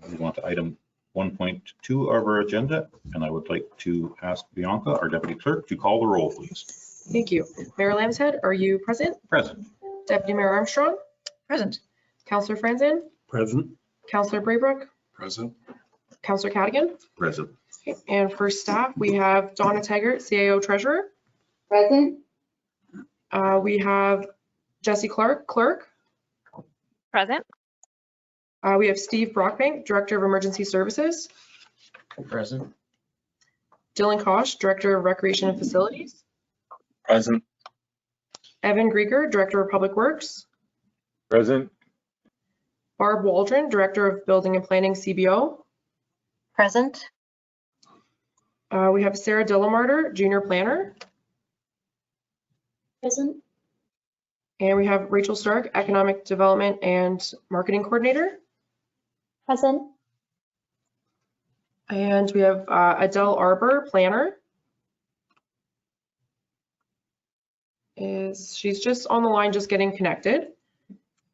We want to item 1.2 of our agenda, and I would like to ask Bianca, our deputy clerk, to call the roll, please. Thank you. Mayor Lambshead, are you present? Present. Deputy Mayor Armstrong? Present. Councillor Franzen? Present. Councillor Braybrook? Present. Councillor Cadigan? Present. Okay, and for staff, we have Donna Taggart, CAO Treasurer. Present. We have Jesse Clark, Clerk. Present. We have Steve Brockbank, Director of Emergency Services. Present. Dylan Kosh, Director of Recreation and Facilities. Present. Evan Grieger, Director of Public Works. Present. Barb Waldron, Director of Building and Planning, CBO. Present. We have Sarah Dillamarter, Junior Planner. Present. And we have Rachel Stark, Economic Development and Marketing Coordinator. Present. And we have Adele Arbor, Planner. She's just on the line, just getting connected.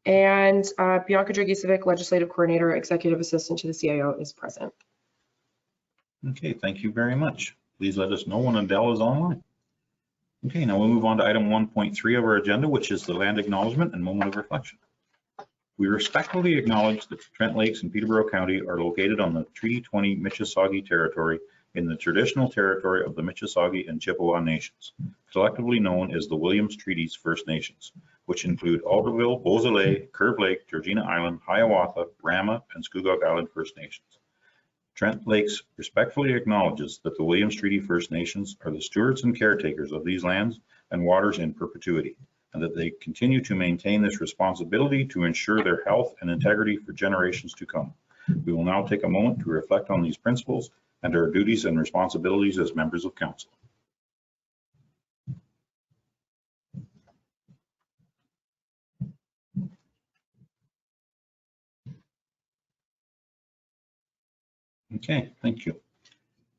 And Bianca Dragicevic, Legislative Coordinator, Executive Assistant to the CIO, is present. Okay, thank you very much. Please let us know when Adele is online. Okay, now we'll move on to item 1.3 of our agenda, which is the land acknowledgement and moment of reflection. We respectfully acknowledge that Trent Lakes and Peterborough County are located on the Treaty 20 Mississauga territory in the traditional territory of the Mississauga and Chippewa nations, collectively known as the Williams Treaties First Nations, which include Alderville, Beausoleil, Curve Lake, Georgina Island, Hiawatha, Rama, and Scugog Island First Nations. Trent Lakes respectfully acknowledges that the Williams Treaty First Nations are the stewards and caretakers of these lands and waters in perpetuity, and that they continue to maintain this responsibility to ensure their health and integrity for generations to come. We will now take a moment to reflect on these principles and our duties and responsibilities as members of council. Okay, thank you.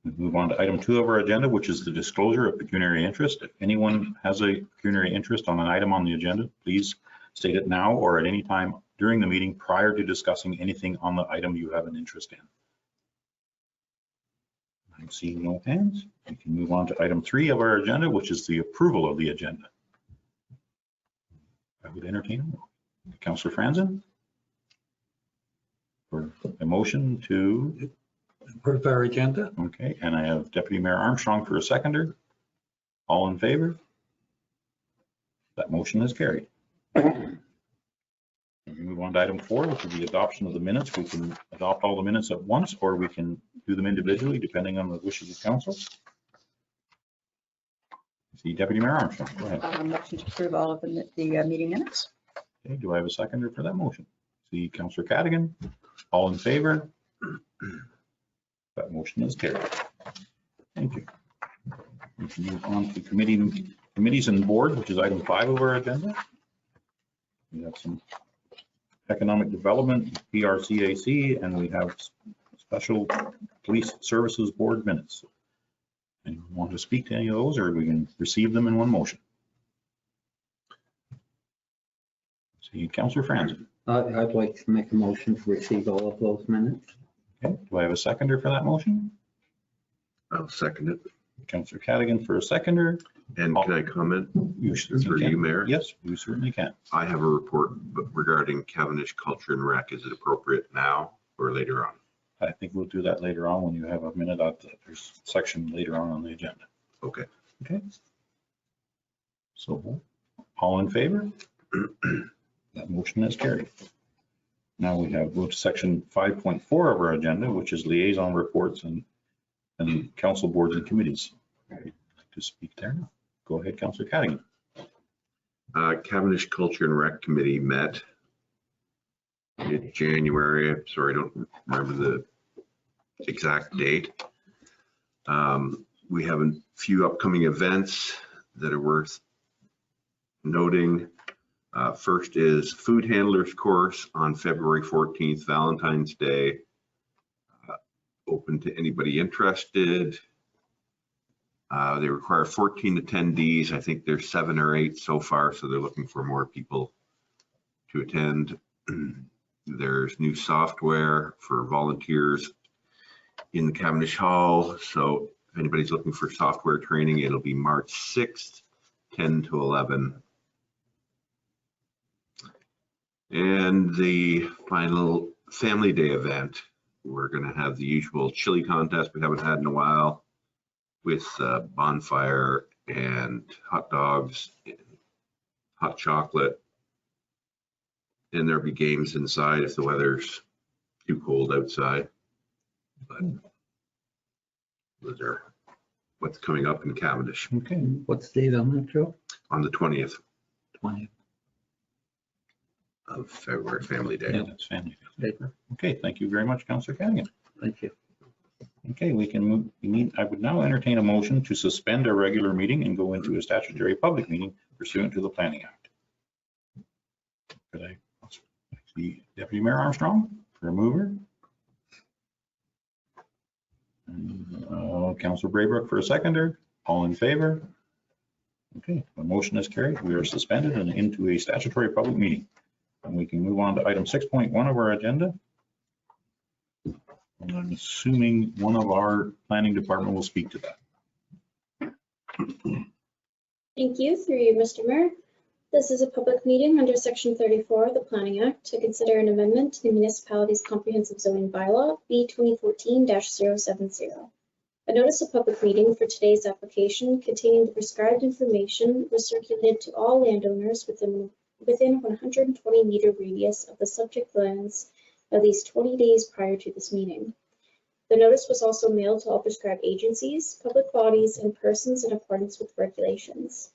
We move on to item 2 of our agenda, which is the disclosure of pecuniary interest. If anyone has a pecuniary interest on an item on the agenda, please state it now or at any time during the meeting prior to discussing anything on the item you have an interest in. I'm seeing no hands. We can move on to item 3 of our agenda, which is the approval of the agenda. I would entertain Councillor Franzen for a motion to Approve our agenda. Okay, and I have Deputy Mayor Armstrong for a seconder. All in favor? That motion is carried. We move on to item 4, which is the adoption of the minutes. We can adopt all the minutes at once, or we can do them individually, depending on the wishes of council. See Deputy Mayor Armstrong, go ahead. Motion to approve all of the meeting minutes. Okay, do I have a seconder for that motion? See Councillor Cadigan. All in favor? That motion is carried. Thank you. We can move on to committees and board, which is item 5 of our agenda. We have some economic development, PRCAC, and we have special police services board minutes. Anyone want to speak to any of those, or we can receive them in one motion? See Councillor Franzen. I'd like to make a motion to receive all of those minutes. Okay, do I have a seconder for that motion? I'll second it. Councillor Cadigan for a seconder. And can I comment? You certainly For can. you, Mayor? Yes, you certainly can. I have a report regarding Cavendish Culture and Rec. Is it appropriate now or later on? I think we'll do that later on when you have a minute out. There's a section later on the agenda. Okay. Okay. So all in favor? That motion is carried. Now we have go to section 5.4 of our agenda, which is liaison reports and council boards and committees. I'd like to speak there now. Go ahead, Councillor Cadigan. Cavendish Culture and Rec Committee met in January. I'm sorry, I don't remember the exact date. We have a few upcoming events that are worth noting. First is Food Handlers Course on February 14th, Valentine's Day. Open to anybody interested. They require 14 attendees. I think there's 7 or 8 so far, so they're looking for more people to attend. There's new software for volunteers in the Cavendish Hall. So if anybody's looking for software training, it'll be March 6th, 10 to 11. And the final Family Day event, we're going to have the usual chili contest we haven't had in a while with bonfire and hot dogs, and hot chocolate. And there'll be games inside if the weather's too cold outside. But those are what's coming up in Cavendish Okay, What's the date on that, Joe? on the 20th 20th. of February, Family yeah, Day. that's family. Okay, thank you very much, Councillor Cadigan. Thank you. Okay, we can move, I would now entertain a motion to suspend our regular meeting and go into a statutory public meeting pursuant to the Planning Act. Could I see Deputy Mayor Armstrong for a mover? And, Councillor Braybrook for a seconder. All in favor? Okay, the motion is carried. We are suspended and into a statutory public meeting. And we can move on to item 6.1 of our agenda. And I'm assuming one of our planning department will speak to that. Thank you, through you, Mr. Mayor. This is a public meeting under Section 34 of the Planning Act to consider an amendment to the municipality's comprehensive zoning bylaw, B 2014-070. A notice of public meeting for today's application containing the prescribed information was circulated to all landowners within 120-meter radius of the subject lands at least 20 days prior to this meeting. The notice was also mailed to all prescribed agencies, public bodies, and persons in accordance with regulations.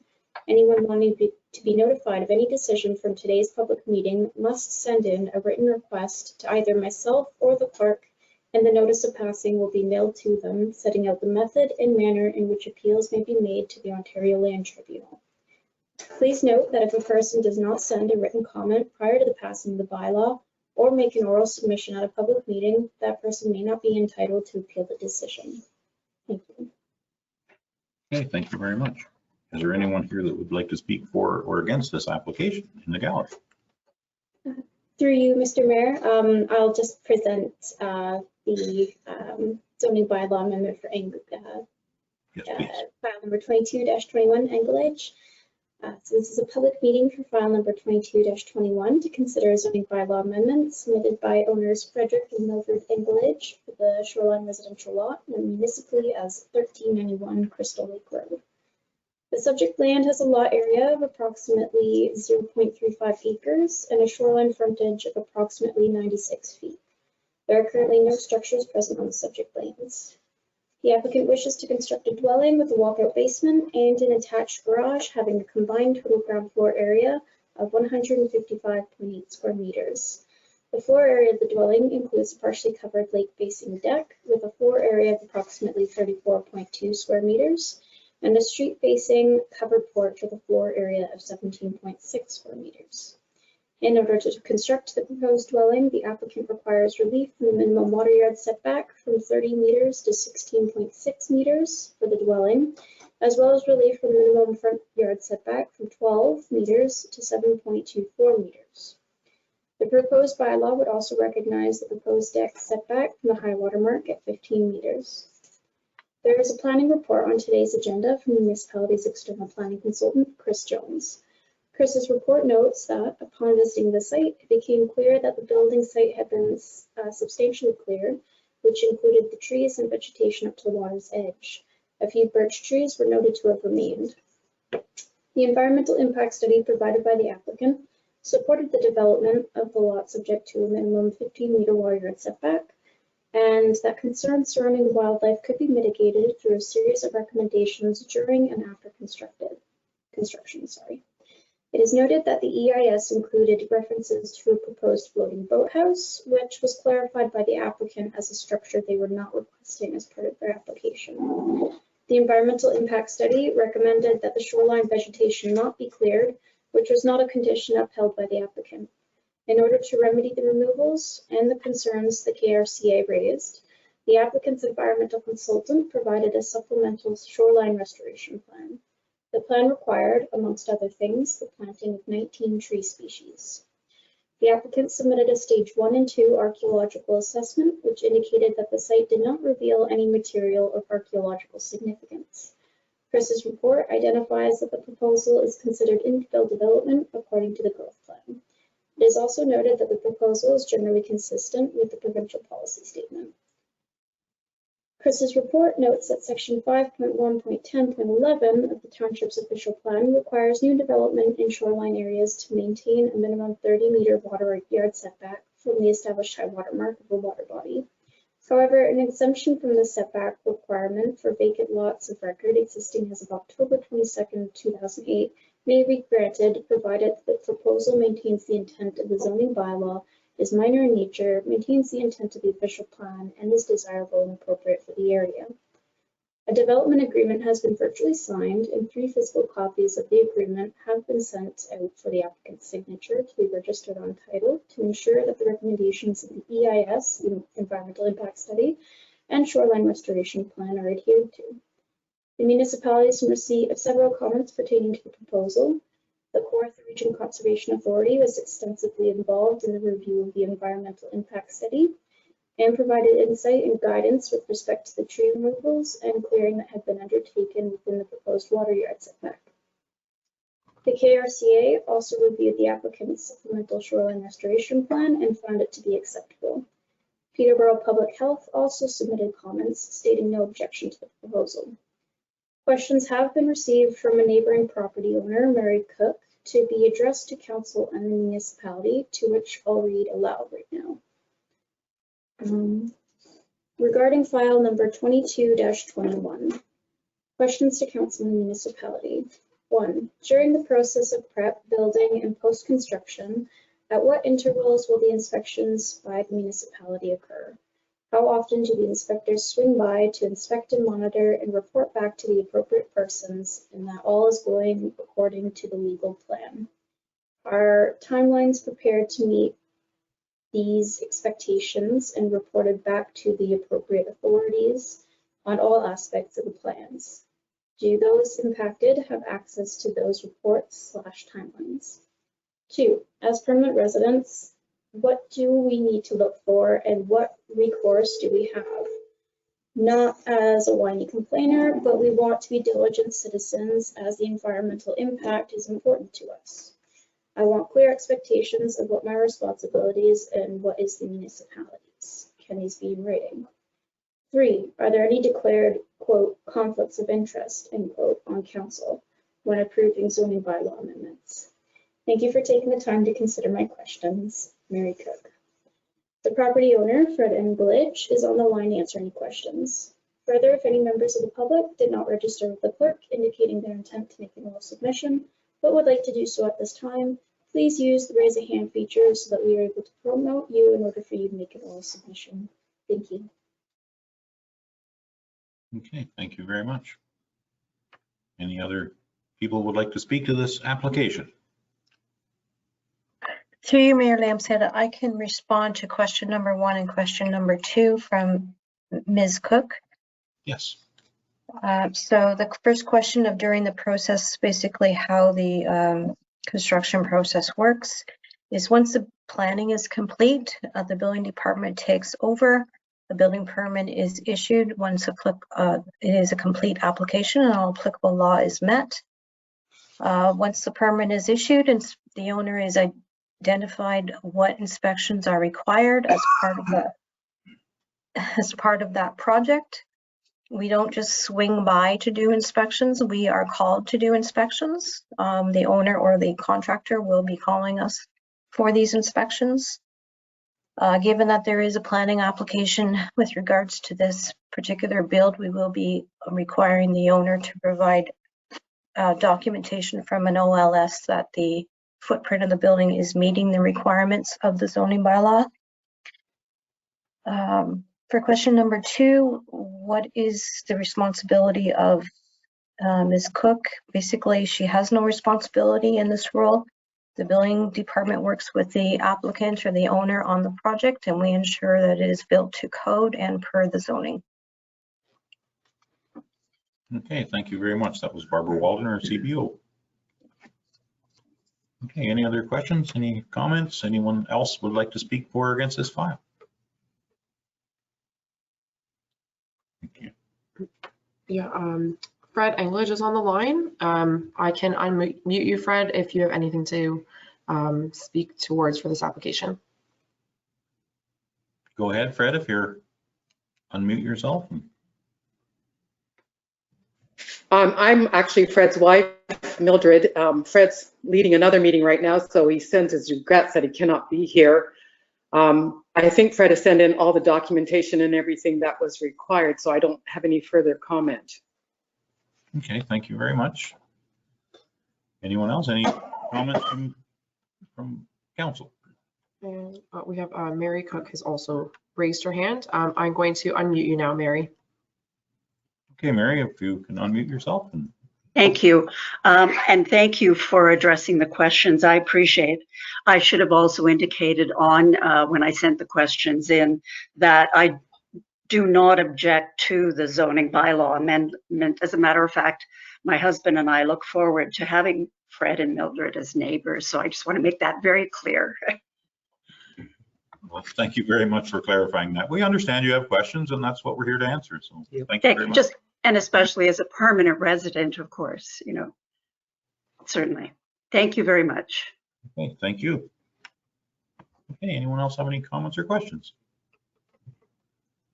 Anyone wanting to be notified of any decision from today's public meeting must send in a written request to either myself or the clerk, and the notice of passing will be mailed to them, setting out the method and manner in which appeals may be made to the Ontario Land Tribunal. Please note that if a person does not send a written comment prior to the passing of the bylaw or make an oral submission at a public meeting, that person may not be entitled to appeal the decision. Thank you. Okay, thank you very much. Is there anyone here that would like to speak for or against this application in the gallery? Through you, Mr. Mayor, I'll just present the zoning bylaw amendment for Yes, please. file number 22-21 Anglage. So this is a public meeting for file number 22-21 to consider a zoning bylaw amendment submitted by owners Frederick and Mildred Anglage for the Shoreline Residential Lot known municipally as 1391 Crystal Lake Road. The subject land has a lot area of approximately 0.35 acres and a shoreline frontage of approximately 96 feet. There are currently no structures present on the subject lands. The applicant wishes to construct a dwelling with a walkout basement and an attached garage having a combined total ground floor area of 155.8 square meters. The floor area of the dwelling includes a partially covered lake-facing deck with a floor area of approximately 34.2 square meters and a street-facing covered porch with a floor area of 17.6 square meters. In order to construct the proposed dwelling, the applicant requires relief from the minimum water yard setback from 30 meters to 16.6 meters for the dwelling, as well as relief from the minimum front yard setback from 12 meters to 7.24 meters. The proposed bylaw would also recognize the proposed deck setback from the high water mark at 15 meters. There is a planning report on today's agenda from the municipality's external planning consultant, Chris Jones. Chris's report notes that upon visiting the site, it became clear that the building site had been substantially cleared, which included the trees and vegetation up to the water's edge. A few birch trees were noted to have remained. The environmental impact study provided by the applicant supported the development of the lot subject to a minimum 15-meter water yard setback, and that concerns surrounding the wildlife could be mitigated through a series of recommendations during and after construction. It is noted that the EIS included references to a proposed floating boathouse, which was clarified by the applicant as a structure they were not requesting as part of their application. The environmental impact study recommended that the shoreline vegetation not be cleared, which was not a condition upheld by the applicant. In order to remedy the removals and the concerns the KRCA raised, the applicant's environmental consultant provided a supplemental shoreline restoration plan. The plan required, amongst other things, the planting of 19 tree species. The applicant submitted a stage 1 and 2 archaeological assessment, which indicated that the site did not reveal any material of archaeological significance. Chris's report identifies that the proposal is considered infill development according to the growth plan. It is also noted that the proposal is generally consistent with the provincial policy statement. Chris's report notes that section 5.1.10.11 of the township's official plan requires new development in shoreline areas to maintain a minimum 30-meter water yard setback from the established high water mark of a water body. However, an exemption from the setback requirement for vacant lots of record existing as of October 22, 2008 may be granted, provided the proposal maintains the intent of the zoning bylaw, is minor in nature, maintains the intent of the official plan, and is desirable and appropriate for the area. A development agreement has been virtually signed, and 3 physical copies of the agreement have been sent out for the applicant's signature to be registered on title to ensure that the recommendations of the EIS, Environmental Impact Study, and Shoreline Restoration Plan are adhered to. The municipality is in receipt of several comments pertaining to the proposal. The Kawartha Region Conservation Authority was extensively involved in the review of the environmental impact study and provided insight and guidance with respect to the tree removals and clearing that had been undertaken within the proposed water yard setback. The KRCA also reviewed the applicant's supplemental shoreline restoration plan and found it to be acceptable. Peterborough Public Health also submitted comments stating no objection to the proposal. Questions have been received from a neighboring property owner, Mary Cook, to be addressed to council and the municipality, to which I'll read aloud right now. Regarding file number 22-21, questions to council and municipality. 1. During the process of prep, building, and post-construction, at what intervals will the inspections by the municipality occur? How often do the inspectors swing by to inspect and monitor and report back to the appropriate persons, and that all is going according to the legal plan? Are timelines prepared to meet these expectations and reported back to the appropriate authorities on all aspects of the plans? Do those impacted have access to those reports/timelines? 2. As permanent residents, what do we need to look for and what recourse do we have? Not as a whiny complainer, but we want to be diligent citizens as the environmental impact is important to us. I want clear expectations of what my responsibilities and what is the municipality's. Can these be in writing? 3. Are there any declared, quote, conflicts of interest, end quote, on council when approving zoning bylaw amendments? Thank you for taking the time to consider my questions. Mary Cook. The property owner, Fred Englage, is on the line to answer any questions. Further, if any members of the public did not register with the clerk indicating their intent to make an oral submission, but would like to do so at this time, please use the raise a hand feature so that we are able to promote you in order for you to make an oral submission. Thank you. Okay, thank you very much. Any other people would like to speak to this application? Through you, Mayor Lamshead, I can respond to question number 1 and question number 2 from Ms. Cook. Yes. So the first question of during the process, basically how the construction process works is once the planning is complete, the building department takes over, the building permit is issued. Once it is a complete application and all applicable law is met. Once the permit is issued and the owner is identified what inspections are required as part of that project. We don't just swing by to do inspections. We are called to do inspections. The owner or the contractor will be calling us for these inspections. Given that there is a planning application with regards to this particular build, we will be requiring the owner to provide documentation from an OLS that the footprint of the building is meeting the requirements of the zoning bylaw. For question number 2, what is the responsibility of Ms. Cook? Basically, she has no responsibility in this role. The building department works with the applicant or the owner on the project, and we ensure that it is built to code and per the zoning. Okay, thank you very much. That was Barbara Waldner, CBO. Okay, any other questions, any comments? Anyone else would like to speak for or against this file? Thank you. Yeah, Fred Englage is on the line. I can unmute you, Fred, if you have anything to speak towards for this application. Go ahead, Fred, if you're, unmute yourself. I'm actually Fred's wife, Mildred. Fred's leading another meeting right now, so he sends his regrets that he cannot be here. I think Fred has sent in all the documentation and everything that was required, so I don't have any further comment. Okay, thank you very much. Anyone else? Any comments from council? And we have Mary Cook has also raised her hand. I'm going to unmute you now, Mary. Okay, Mary, if you can unmute yourself. And Thank you. And thank you for addressing the questions. I appreciate. I should have also indicated on when I sent the questions in that I do not object to the zoning bylaw amendment. As a matter of fact, my husband and I look forward to having Fred and Mildred as neighbors. So I just want to make that very clear. well, thank you very much for clarifying that. We understand you have questions, and that's what we're here to answer. So thank you very much. And especially as a permanent resident, of course, you know, certainly. Thank you very much. Okay, thank you. Okay, anyone else have any comments or questions?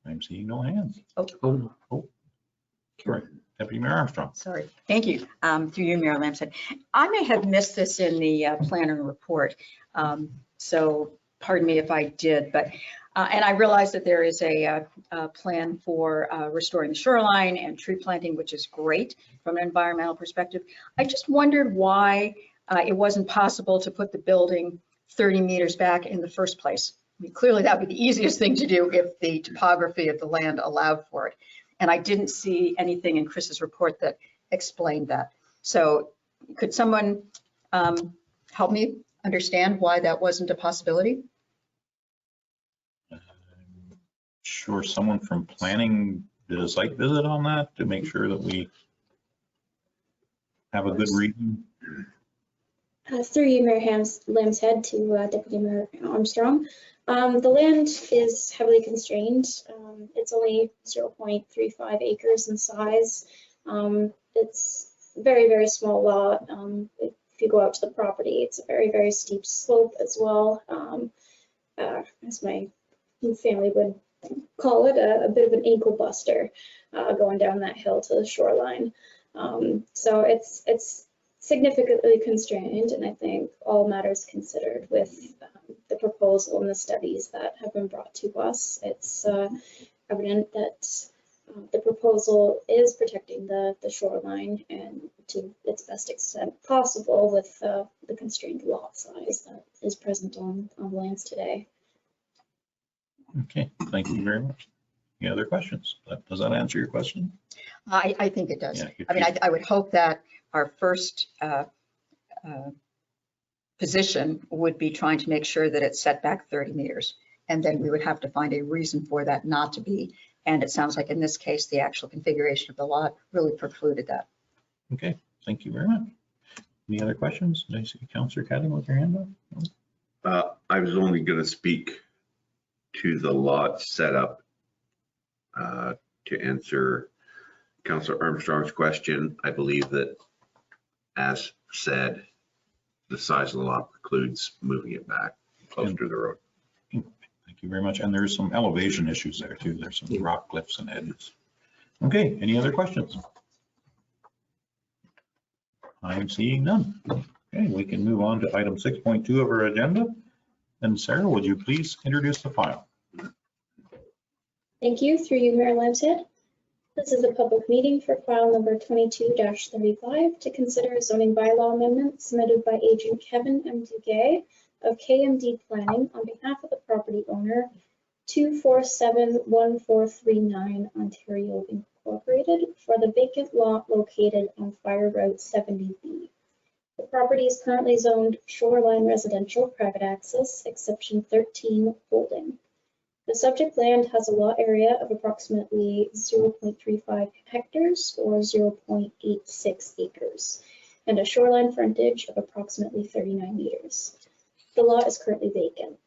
I'm seeing no hands. Oh, Sorry, Deputy Mayor Armstrong. sorry. Thank you. Through you, Mayor Lamson. I may have missed this in the planner report. So pardon me if I did, but and I realize that there is a plan for restoring the shoreline and tree planting, which is great from an environmental perspective. I just wondered why it wasn't possible to put the building 30 meters back in the first place. I mean, clearly that would be the easiest thing to do if the topography of the land allowed for it. And I didn't see anything in Chris's report that explained that. So could someone help me understand why that wasn't a possibility? Sure, someone from planning did a site visit on that to make sure that we have a good reason. Through you, Mayor Lambshead, to Deputy Mayor Armstrong. The land is heavily constrained. It's only 0.35 acres in size. It's very, very small lot. If you go out to the property, it's a very, very steep slope as well. As my family would call it, a bit of an ankle buster going down that hill to the shoreline. So it's significantly constrained, and I think all matters considered with the proposal and the studies that have been brought to us, it's evident that the proposal is protecting the shoreline and to its best extent possible with the constrained lot size that is present on lands today. Okay, thank you very much. Any other questions? Does that answer your question? I think it does. Yeah, I mean, I would hope that our first position would be trying to make sure that it's set back 30 meters. And then we would have to find a reason for that not to be. And it sounds like in this case, the actual configuration of the lot really precluded that. Okay, thank you very much. Any other questions? Did I see Councillor Caddy with your hand up? I was only going to speak to the lot setup to answer Councillor Armstrong's question. I believe that, as said, the size of the lot precludes moving it back closer to the road. Thank you very much. And there's some elevation issues there too. There's some rock cliffs and edges. Okay, any other questions? I'm seeing none. Okay, we can move on to item 6.2 of our agenda. And Sarah, would you please introduce the file? Thank you. Through you, Mayor Lambshead. This is a public meeting for file number 22-35 to consider a zoning bylaw amendment submitted by Agent Kevin M. Duguay of KMD Planning on behalf of the property owner 2471439 Ontario Incorporated for the vacant lot located on Fire Route 70B. The property is currently zoned shoreline residential private access, exception 13 holding. The subject land has a lot area of approximately 0.35 hectares or 0.86 acres. and a shoreline frontage of approximately 39 meters. The lot is currently vacant.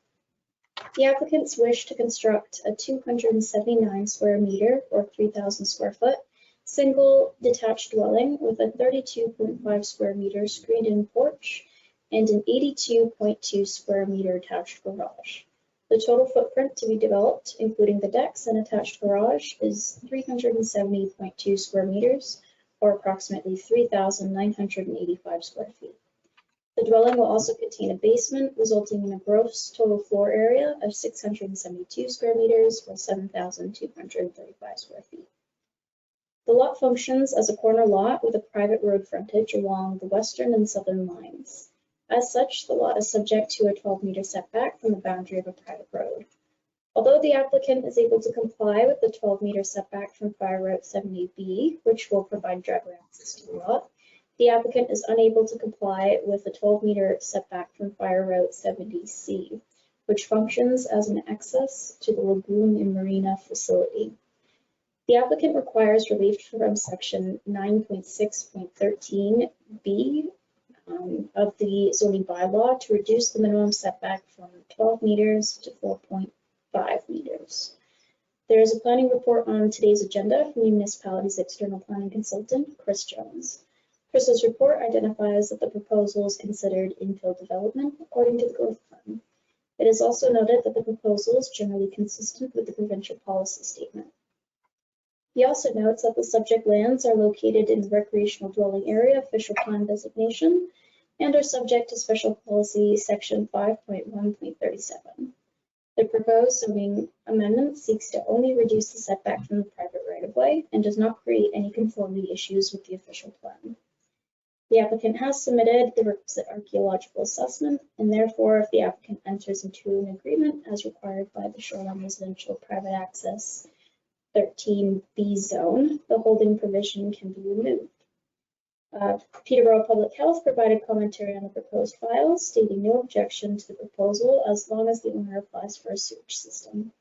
The applicants wish to construct a 279 square meter or 3,000 square foot single detached dwelling with a 32.5 square meter screened-in porch and an 82.2 square meter attached garage. The total footprint to be developed, including the decks and attached garage, is 370.2 square meters, or approximately 3,985 square feet. The dwelling will also contain a basement, resulting in a gross total floor area of 672 square meters, or 7,235 square feet. The lot functions as a corner lot with a private road frontage along the western and southern lines. As such, the lot is subject to a 12-meter setback from the boundary of a private road. Although the applicant is able to comply with the 12-meter setback from Fire Route 70B, which will provide driveway access to the lot, the applicant is unable to comply with the 12-meter setback from Fire Route 70C, which functions as an access to the lagoon and marina facility. The applicant requires relief from section 9.6.13B of the zoning bylaw to reduce the minimum setback from 12 meters to 4.5 meters. There is a planning report on today's agenda from the municipality's external planning consultant, Chris Jones. Chris's report identifies that the proposal is considered infill development according to the growth plan. It is also noted that the proposal is generally consistent with the provincial policy statement. He also notes that the subject lands are located in the recreational dwelling area official plan designation and are subject to special policy section 5.1.37. The proposed zoning amendment seeks to only reduce the setback from the private right-of-way and does not create any conformity issues with the official plan. The applicant has submitted the requisite archaeological assessment, and therefore, if the applicant enters into an agreement as required by the Shoreline Residential Private Access 13B zone, the holding provision can be removed. Peterborough Public Health provided commentary on the proposed file, stating no objection to the proposal as long as the owner applies for a sewage system.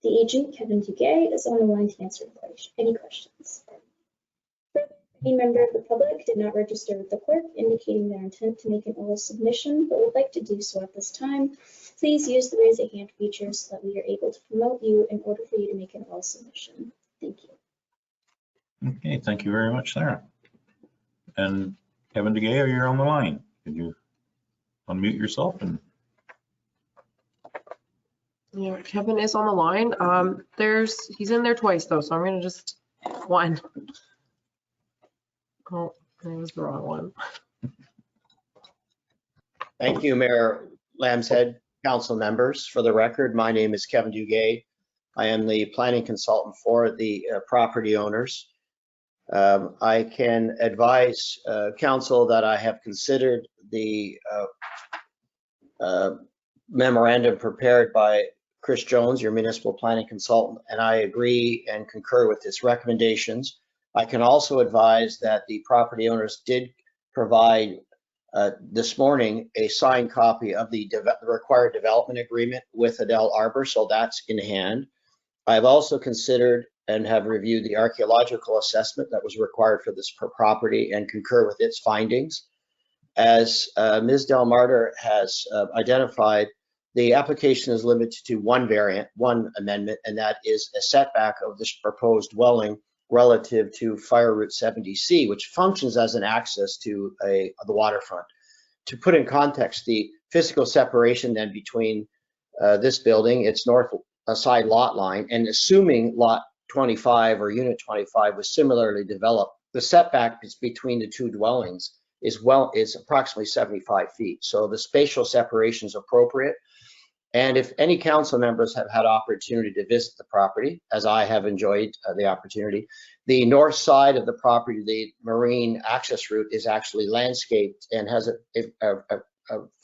The agent, Kevin Duguay, is on the line to answer any questions. Any member of the public did not register with the clerk, indicating their intent to make an oral submission, but would like to do so at this time. Please use the raise a hand feature so that we are able to promote you in order for you to make an oral submission. Thank you. Okay, thank you very much, Sarah. And Kevin DeGay, you're on the line. Could you unmute yourself? And Yeah, Kevin is on the line. He's in there twice though, so I'm gonna just one. Oh, that was the wrong one. Thank you, Mayor Lambshead, council members. For the record, my name is Kevin Duguay. I am the planning consultant for the property owners. I can advise council that I have considered the memorandum prepared by Chris Jones, your municipal planning consultant, and I agree and concur with his recommendations. I can also advise that the property owners did provide this morning a signed copy of the required development agreement with Adele Arbor, so that's in hand. I've also considered and have reviewed the archaeological assessment that was required for this property and concur with its findings. As Ms. Delmarter has identified, the application is limited to one variant, one amendment, and that is a setback of this proposed dwelling relative to Fire Route 70C, which functions as an access to the waterfront. To put in context, the physical separation then between this building, its north side lot line, and assuming lot 25 or unit 25 was similarly developed, the setback between the two dwellings is approximately 75 feet. So the spatial separation is appropriate. And if any council members have had opportunity to visit the property, as I have enjoyed the opportunity, the north side of the property, the marine access route, is actually landscaped and has a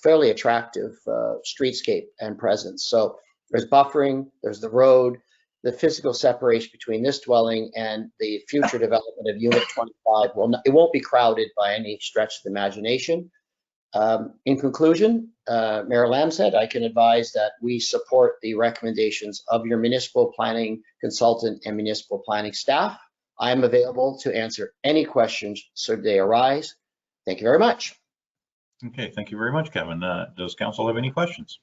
fairly attractive streetscape and presence. So there's buffering, there's the road, the physical separation between this dwelling and the future development of unit 25, it won't be crowded by any stretch of the imagination. In conclusion, Mayor Lambshead, I can advise that we support the recommendations of your municipal planning consultant and municipal planning staff. I am available to answer any questions should they arise. Thank you very much. Okay, thank you very much, Kevin. Does council have any questions?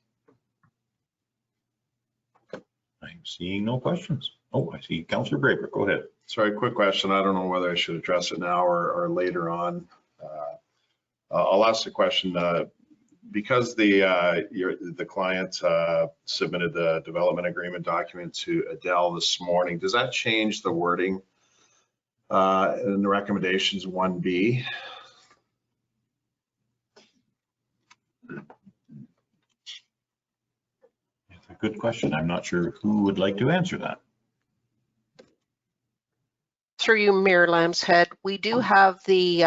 I'm seeing no questions. Oh, I see Councillor Braber. Go ahead. Sorry, quick question. I don't know whether I should address it now or later on. I'll ask the question. Because the client submitted the development agreement document to Adele this morning, does that change the wording in the recommendations 1B? It's a good question. I'm not sure who would like to answer that. Through you, Mayor Lambshead, we do have the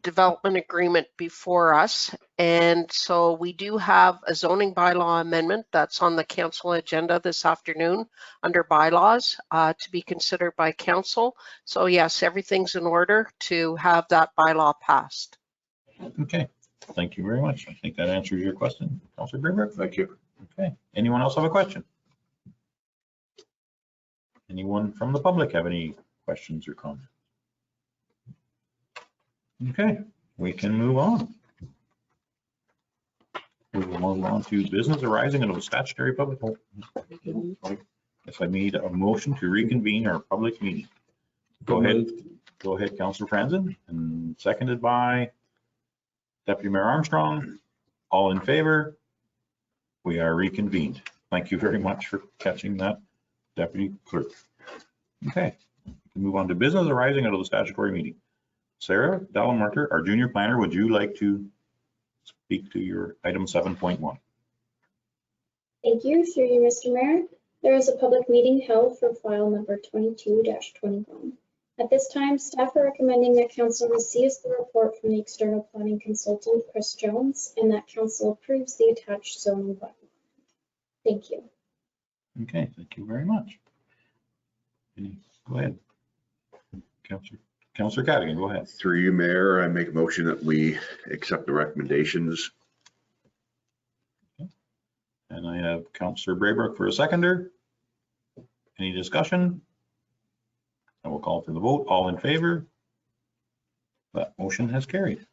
development agreement before us. And so we do have a zoning bylaw amendment that's on the council agenda this afternoon under bylaws to be considered by council. So yes, everything's in order to have that bylaw passed. Okay, thank you very much. I think that answers your question, Councillor Braber. Thank you. Okay, anyone else have a question? Anyone from the public have any questions or comments? Okay, we can move on. We will move on to business arising out of a statutory public. If I need a motion to reconvene our public meeting. Go ahead, Councillor Franzen, and seconded by Deputy Mayor Armstrong. All in favor? We are reconvened. Thank you very much for catching that, Deputy Clerk. Okay, we can move on to business arising out of the statutory meeting. Sarah Dallenmarter, our junior planner, would you like to speak to your item 7.1? Thank you. Through you, Mr. Mayor. There is a public meeting held for file number 22-21. At this time, staff are recommending that council receives the report from the external planning consultant, Chris Jones, and that council approves the attached zoning bylaw. Thank you. Okay, thank you very much. Go ahead. Councillor Cadigan, go ahead. Through you, Mayor, I make a motion that we accept the recommendations. Okay. And I have Councillor Braybrook for a seconder. Any discussion? I will call for the vote. All in favor? That motion has carried.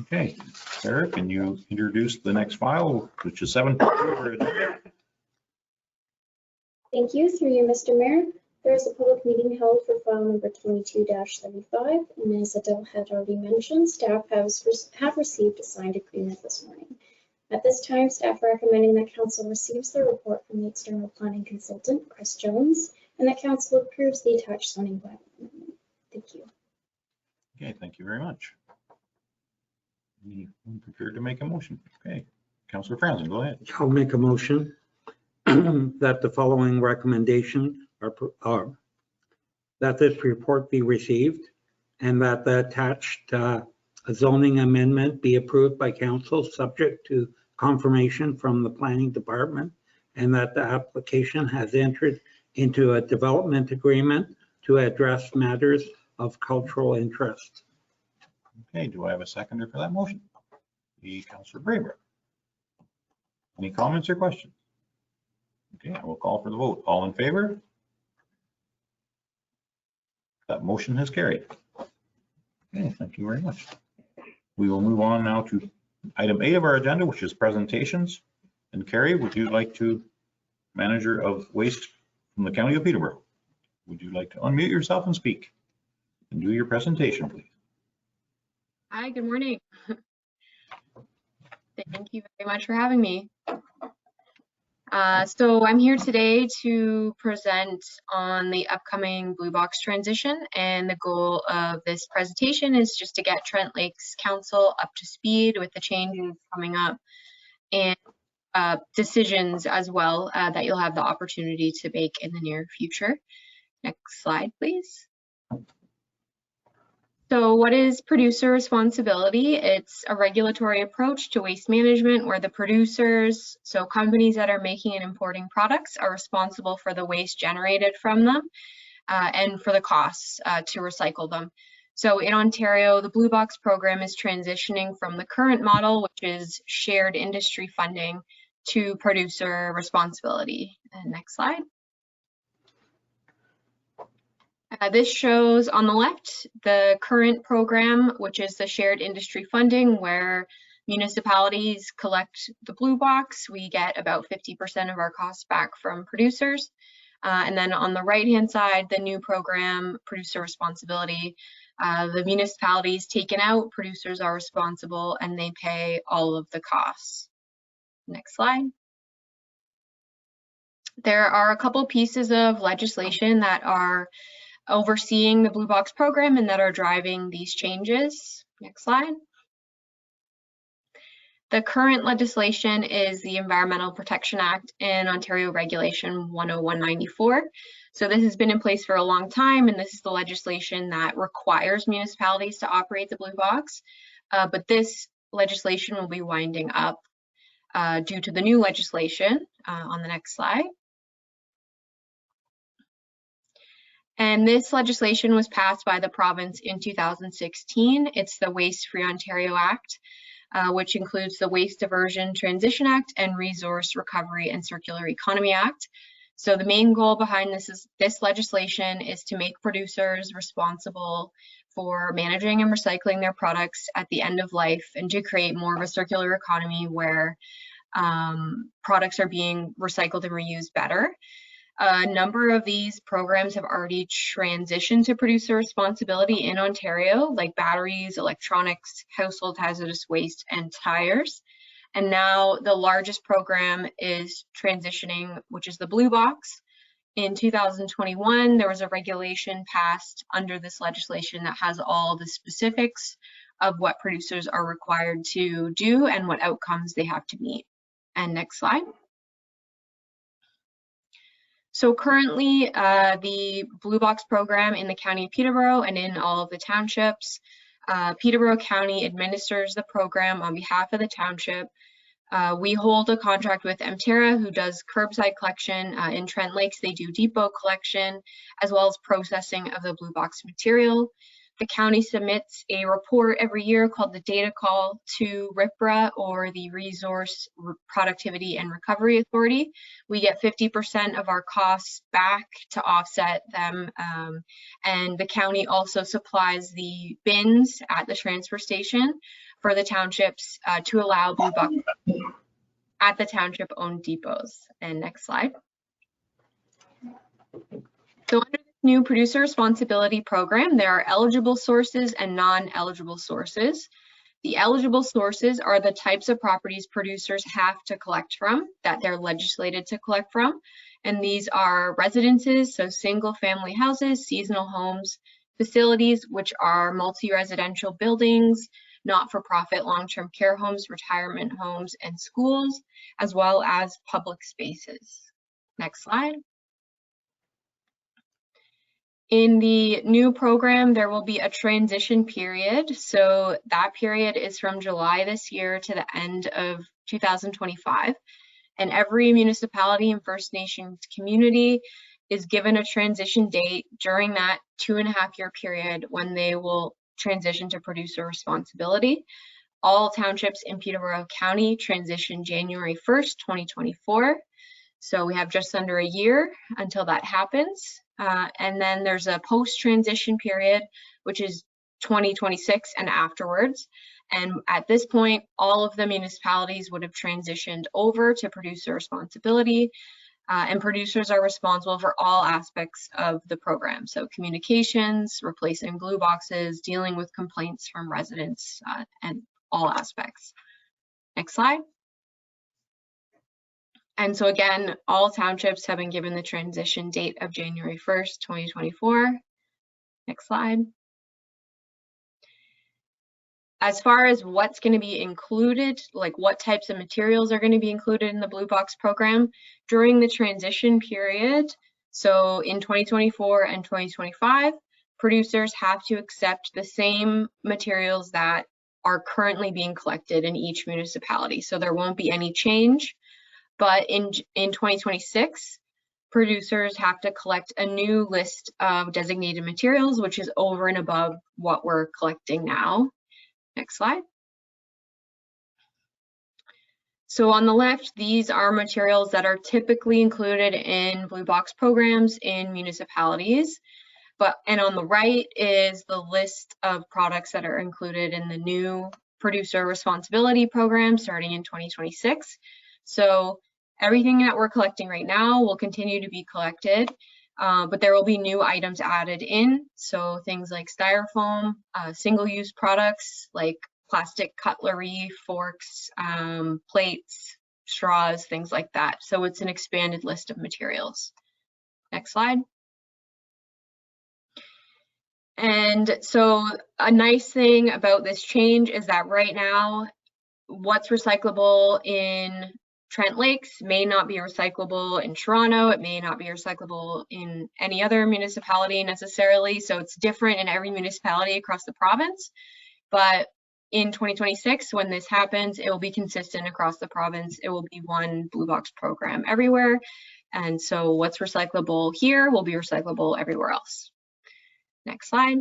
Okay, Sarah, can you introduce the next file, which is 7.2? Thank you. Through you, Mr. Mayor. There is a public meeting held for file number 22-75, and as Adele had already mentioned, staff have received a signed agreement this morning. At this time, staff are recommending that council receives the report from the external planning consultant, Chris Jones, and that council approves the attached zoning bylaw amendment. Thank you. Okay, thank you very much. Anyone prepared to make a motion? Okay, Councillor Franzen, go ahead. I'll make a motion that the following recommendation are that this report be received and that the attached zoning amendment be approved by council subject to confirmation from the planning department, and that the application has entered into a development agreement to address matters of cultural interest. Okay, do I have a seconder for that motion? The Councillor Braber. Any comments or questions? Okay, I will call for the vote. All in favor? That motion has carried. Okay, thank you very much. We will move on now to item 8 of our agenda, which is presentations. And Carrie, would you like to, Manager of Waste from the County of Peterborough, would you like to unmute yourself and speak and do your presentation, please? Hi, good morning. Thank you very much for having me. So I'm here today to present on the upcoming Blue Box transition, and the goal of this presentation is just to get Trent Lakes Council up to speed with the changes coming up and decisions as well that you'll have the opportunity to make in the near future. Next slide, please. So what is producer responsibility? It's a regulatory approach to waste management where the producers, so companies that are making and importing products, are responsible for the waste generated from them and for the costs to recycle them. So in Ontario, the Blue Box program is transitioning from the current model, which is shared industry funding, to producer responsibility. And next slide. This shows on the left the current program, which is the shared industry funding, where municipalities collect the blue box. We get about 50% of our costs back from producers. And then on the right-hand side, the new program, producer responsibility. The municipalities taken out, producers are responsible, and they pay all of the costs. Next slide. There are a couple pieces of legislation that are overseeing the Blue Box program and that are driving these changes. Next slide. The current legislation is the Environmental Protection Act and Ontario Regulation 10194. So this has been in place for a long time, and this is the legislation that requires municipalities to operate the Blue Box. But this legislation will be winding up due to the new legislation on the next slide. And this legislation was passed by the province in 2016. It's the Waste Free Ontario Act, which includes the Waste Diversion Transition Act and Resource Recovery and Circular Economy Act. So the main goal behind this legislation is to make producers responsible for managing and recycling their products at the end of life, and to create more of a circular economy where products are being recycled and reused better. A number of these programs have already transitioned to producer responsibility in Ontario, like batteries, electronics, household hazardous waste, and tires. And now the largest program is transitioning, which is the Blue Box. In 2021, there was a regulation passed under this legislation that has all the specifics of what producers are required to do and what outcomes they have to meet. And next slide. So currently, the Blue Box program in the County of Peterborough and in all of the townships, Peterborough County administers the program on behalf of the township. We hold a contract with Emterra, who does curbside collection. In Trent Lakes, they do depot collection, as well as processing of the Blue Box material. The county submits a report every year called the data call to RIPRA, or the Resource Productivity and Recovery Authority. We get 50% of our costs back to offset them. And the county also supplies the bins at the transfer station for the townships to allow Blue Box at the township owned depots. And next slide. So under this new producer responsibility program, there are eligible sources and non-eligible sources. The eligible sources are the types of properties producers have to collect from, that they're legislated to collect from. And these are residences, so single family houses, seasonal homes, facilities, which are multi-residential buildings, not-for-profit long-term care homes, retirement homes, and schools, as well as public spaces. Next slide. In the new program, there will be a transition period. So that period is from July this year to the end of 2025. And every municipality and First Nations community is given a transition date during that 2.5-year period when they will transition to producer responsibility. All townships in Peterborough County transition January 1st, 2024. So we have just under a year until that happens. And then there's a post-transition period, which is 2026 and afterwards. And at this point, all of the municipalities would have transitioned over to producer responsibility, and producers are responsible for all aspects of the program. So communications, replacing blue boxes, dealing with complaints from residents, and all aspects. Next slide. And so again, all townships have been given the transition date of January 1st, 2024. Next slide. As far as what's going to be included, like what types of materials are going to be included in the Blue Box program during the transition period, so in 2024 and 2025, producers have to accept the same materials that are currently being collected in each municipality. So there won't be any change. But in 2026, producers have to collect a new list of designated materials, which is over and above what we're collecting now. Next slide. So on the left, these are materials that are typically included in Blue Box programs in municipalities. And on the right is the list of products that are included in the new producer responsibility program starting in 2026. So everything that we're collecting right now will continue to be collected, but there will be new items added in. So things like styrofoam, single-use products like plastic cutlery, forks, plates, straws, things like that. So it's an expanded list of materials. Next slide. And so a nice thing about this change is that right now, what's recyclable in Trent Lakes may not be recyclable in Toronto. It may not be recyclable in any other municipality necessarily. So it's different in every municipality across the province. But in 2026, when this happens, it will be consistent across the province. It will be one Blue Box program everywhere. And so what's recyclable here will be recyclable everywhere else. Next slide.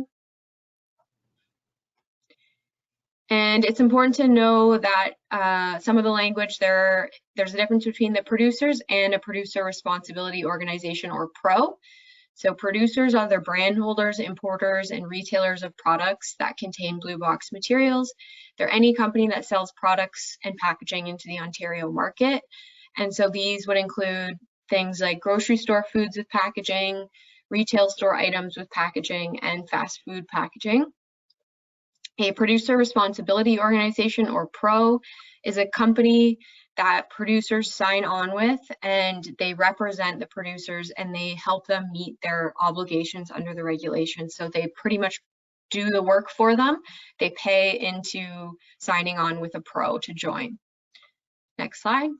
And it's important to know that some of the language there's a difference between the producers and a producer responsibility organization, or PRO. So producers are the brand holders, importers, and retailers of products that contain Blue Box materials. They're any company that sells products and packaging into the Ontario market. And so these would include things like grocery store foods with packaging, retail store items with packaging, and fast food packaging. A producer responsibility organization, or PRO, is a company that producers sign on with, and they represent the producers and they help them meet their obligations under the regulations. So they pretty much do the work for them. They pay into signing on with a PRO to join. Next slide.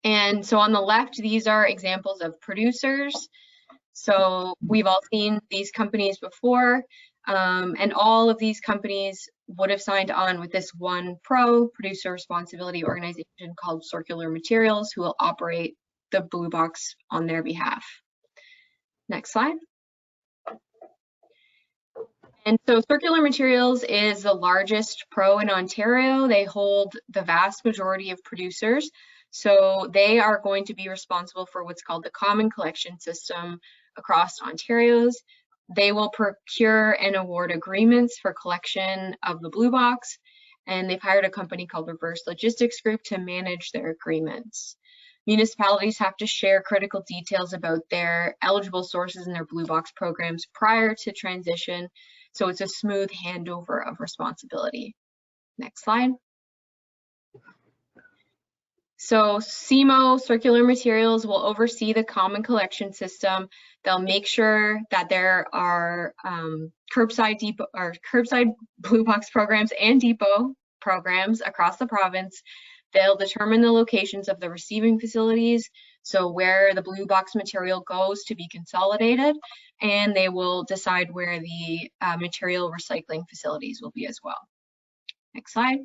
And so on the left, these are examples of producers. So we've all seen these companies before, and all of these companies would have signed on with this one PRO, producer responsibility organization, called Circular Materials, who will operate the Blue Box on their behalf. Next slide. And so Circular Materials is the largest PRO in Ontario. They hold the vast majority of producers. So they are going to be responsible for what's called the common collection system across Ontario's. They will procure and award agreements for collection of the Blue Box, and they've hired a company called Reverse Logistics Group to manage their agreements. Municipalities have to share critical details about their eligible sources in their Blue Box programs prior to transition, so it's a smooth handover of responsibility. Next slide. So CMO, Circular Materials, will oversee the common collection system. They'll make sure that there are curbside Blue Box programs and depot programs across the province. They'll determine the locations of the receiving facilities, so where the Blue Box material goes to be consolidated, and they will decide where the material recycling facilities will be as well. Next slide.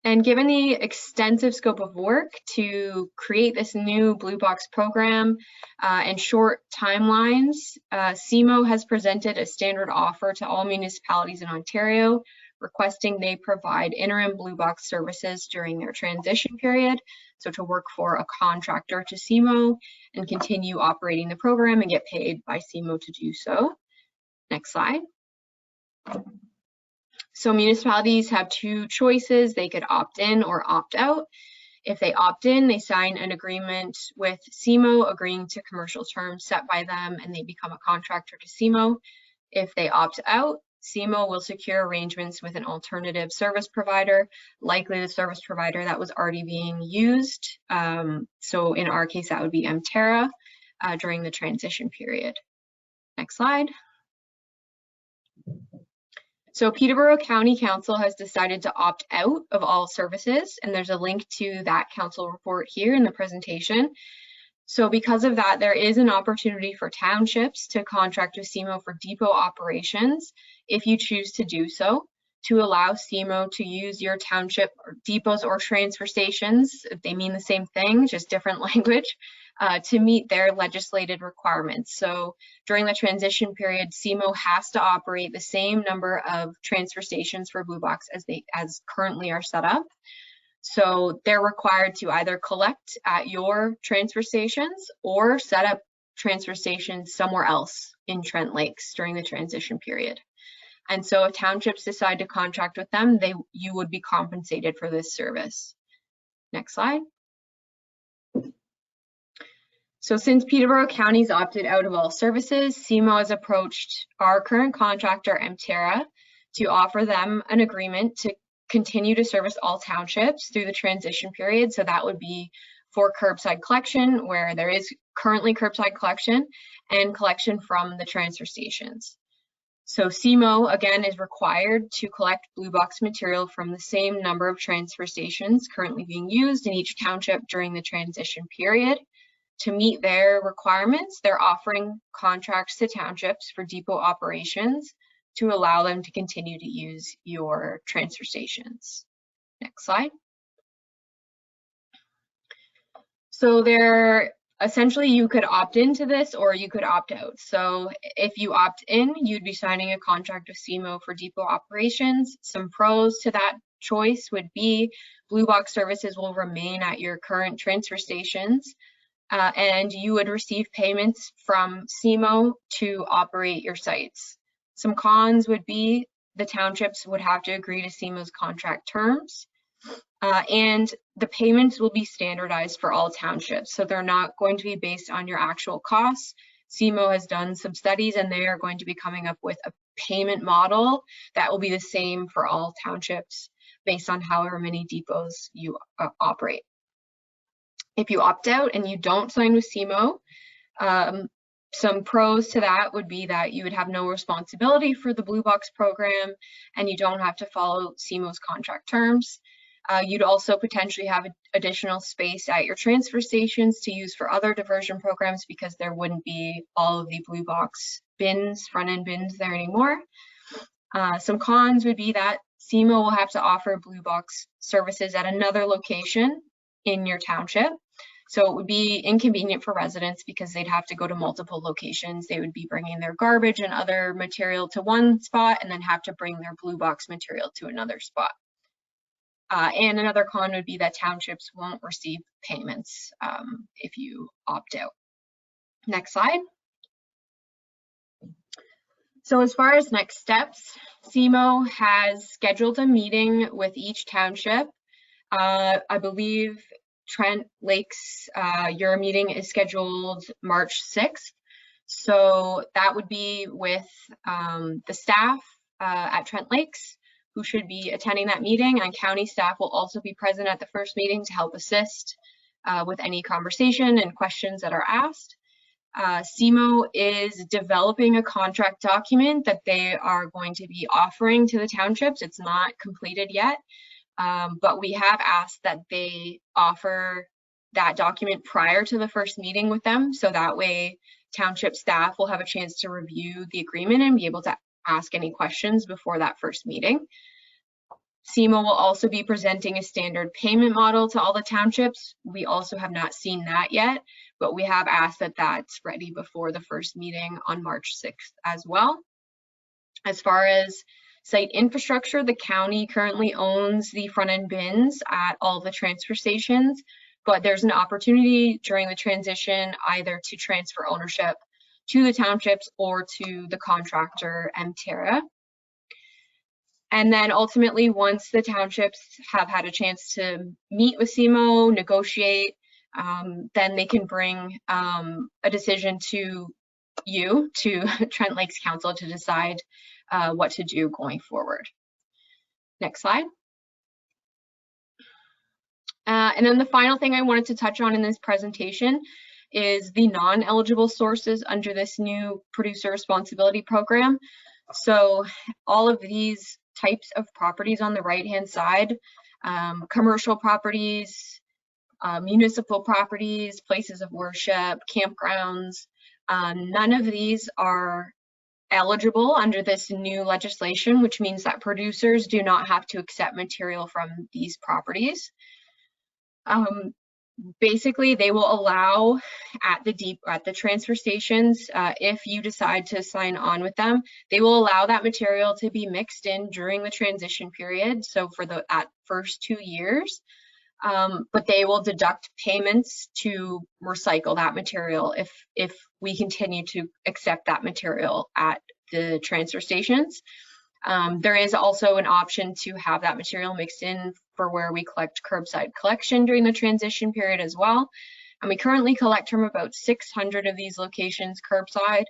And given the extensive scope of work to create this new Blue Box program and short timelines, CMO has presented a standard offer to all municipalities in Ontario, requesting they provide interim Blue Box services during their transition period, so to work for a contractor to CMO and continue operating the program and get paid by CMO to do so. Next slide. So municipalities have two choices. They could opt in or opt out. If they opt in, they sign an agreement with CMO agreeing to commercial terms set by them, and they become a contractor to CMO. If they opt out, CMO will secure arrangements with an alternative service provider, likely the service provider that was already being used. So in our case, that would be Mterra during the transition period. Next slide. So Peterborough County Council has decided to opt out of all services, and there's a link to that council report here in the presentation. So because of that, there is an opportunity for townships to contract with CMO for depot operations if you choose to do so, to allow CMO to use your township or depots or transfer stations, if they mean the same thing, just different language, to meet their legislated requirements. So during the transition period, CMO has to operate the same number of transfer stations for Blue Box as currently are set up. So they're required to either collect at your transfer stations or set up transfer stations somewhere else in Trent Lakes during the transition period. And so if townships decide to contract with them, you would be compensated for this service. Next slide. So since Peterborough County's opted out of all services, CMO has approached our current contractor, Emterra, to offer them an agreement to continue to service all townships through the transition period. So that would be for curbside collection, where there is currently curbside collection, and collection from the transfer stations. So CMO, again, is required to collect blue box material from the same number of transfer stations currently being used in each township during the transition period. To meet their requirements, they're offering contracts to townships for depot operations to allow them to continue to use your transfer stations. Next slide. So essentially you could opt into this or you could opt out. So if you opt in, you'd be signing a contract with CMO for depot operations. Some pros to that choice would be blue box services will remain at your current transfer stations, and you would receive payments from CMO to operate your sites. Some cons would be the townships would have to agree to CMO's contract terms. And the payments will be standardized for all townships. So they're not going to be based on your actual costs. CMO has done some studies and they are going to be coming up with a payment model that will be the same for all townships based on however many depots you operate. If you opt out and you don't sign with CMO, some pros to that would be that you would have no responsibility for the blue box program and you don't have to follow CMO's contract terms. You'd also potentially have additional space at your transfer stations to use for other diversion programs because there wouldn't be all of the blue box bins, front end bins there anymore. Some cons would be that CMO will have to offer blue box services at another location in your township. So it would be inconvenient for residents because they'd have to go to multiple locations. They would be bringing their garbage and other material to one spot and then have to bring their blue box material to another spot. And another con would be that townships won't receive payments if you opt out. Next slide. So as far as next steps, CMO has scheduled a meeting with each township. I believe Trent Lakes, your meeting is scheduled March 6th. So that would be with the staff at Trent Lakes, who should be attending that meeting, and county staff will also be present at the first meeting to help assist with any conversation and questions that are asked. CMO is developing a contract document that they are going to be offering to the townships. It's not completed yet, but we have asked that they offer that document prior to the first meeting with them, so that way township staff will have a chance to review the agreement and be able to ask any questions before that first meeting. CMO will also be presenting a standard payment model to all the townships. We also have not seen that yet, but we have asked that that's ready before the first meeting on March 6th as well. As far as site infrastructure, the county currently owns the front end bins at all the transfer stations, but there's an opportunity during the transition either to transfer ownership to the townships or to the contractor, Emterra. And then ultimately, once the townships have had a chance to meet with CMO, negotiate, then they can bring a decision to you, to Trent Lakes Council, to decide what to do going forward. Next slide. And then the final thing I wanted to touch on in this presentation is the non-eligible sources under this new producer responsibility program. So all of these types of properties on the right-hand side, commercial properties, municipal properties, places of worship, campgrounds, none of these are eligible under this new legislation, which means that producers do not have to accept material from these properties. Basically, they will allow at the transfer stations, if you decide to sign on with them, they will allow that material to be mixed in during the transition period. So for that first 2 years, but they will deduct payments to recycle that material if we continue to accept that material at the transfer stations. There is also an option to have that material mixed in for where we collect curbside collection during the transition period as well. And we currently collect from about 600 of these locations curbside.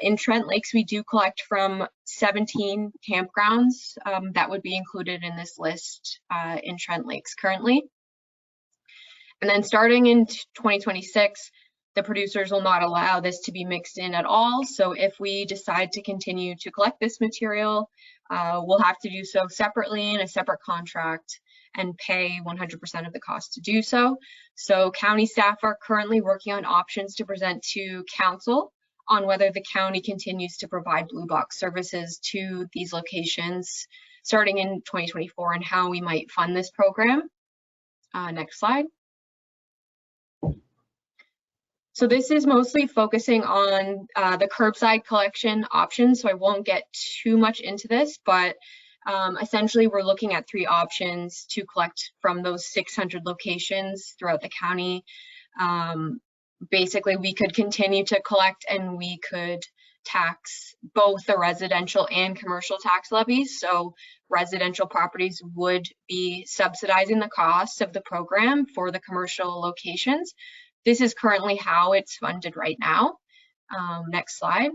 In Trent Lakes, we do collect from 17 campgrounds that would be included in this list in Trent Lakes currently. And then starting in 2026, the producers will not allow this to be mixed in at all. So if we decide to continue to collect this material, we'll have to do so separately in a separate contract and pay 100% of the cost to do so. So county staff are currently working on options to present to council on whether the county continues to provide blue box services to these locations starting in 2024 and how we might fund this program. Next slide. So this is mostly focusing on the curbside collection options, so I won't get too much into this, but essentially we're looking at 3 options to collect from those 600 locations throughout the county. Basically, we could continue to collect and we could tax both the residential and commercial tax levies. So residential properties would be subsidizing the cost of the program for the commercial locations. This is currently how it's funded right now. Next slide.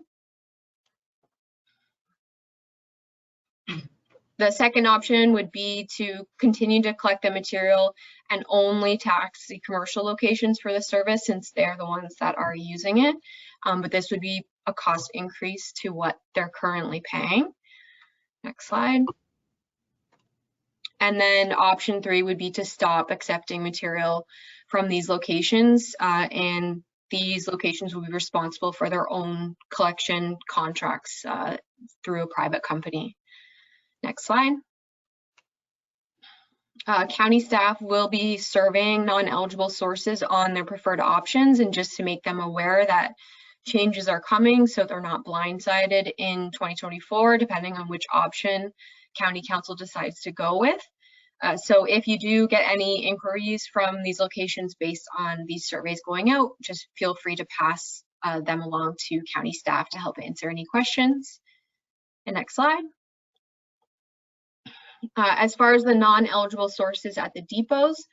The second option would be to continue to collect the material and only tax the commercial locations for the service since they're the ones that are using it. But this would be a cost increase to what they're currently paying. Next slide. And then option 3 would be to stop accepting material from these locations, and these locations will be responsible for their own collection contracts through a private company. Next slide. County staff will be surveying non-eligible sources on their preferred options, and just to make them aware that changes are coming so they're not blindsided in 2024 depending on which option county council decides to go with. So if you do get any inquiries from these locations based on these surveys going out, just feel free to pass them along to county staff to help answer any questions. And next slide. As far as the non-eligible sources at the depots,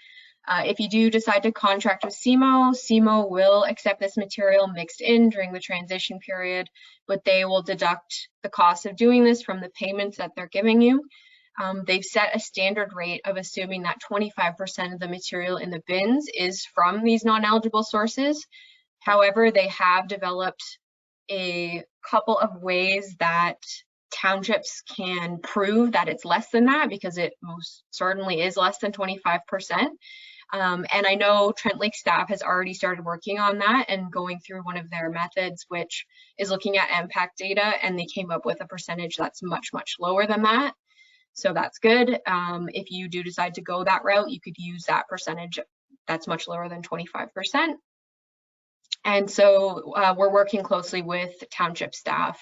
if you do decide to contract with CMO will accept this material mixed in during the transition period, but they will deduct the cost of doing this from the payments that they're giving you. They've set a standard rate of assuming that 25% of the material in the bins is from these non-eligible sources. However, they have developed a couple of ways that townships can prove that it's less than that, because it most certainly is less than 25%. And I know Trent Lake staff has already started working on that and going through one of their methods, which is looking at impact data, and they came up with a percentage that's much, much lower than that. So that's good. If you do decide to go that route, you could use that percentage that's much lower than 25%. And so we're working closely with township staff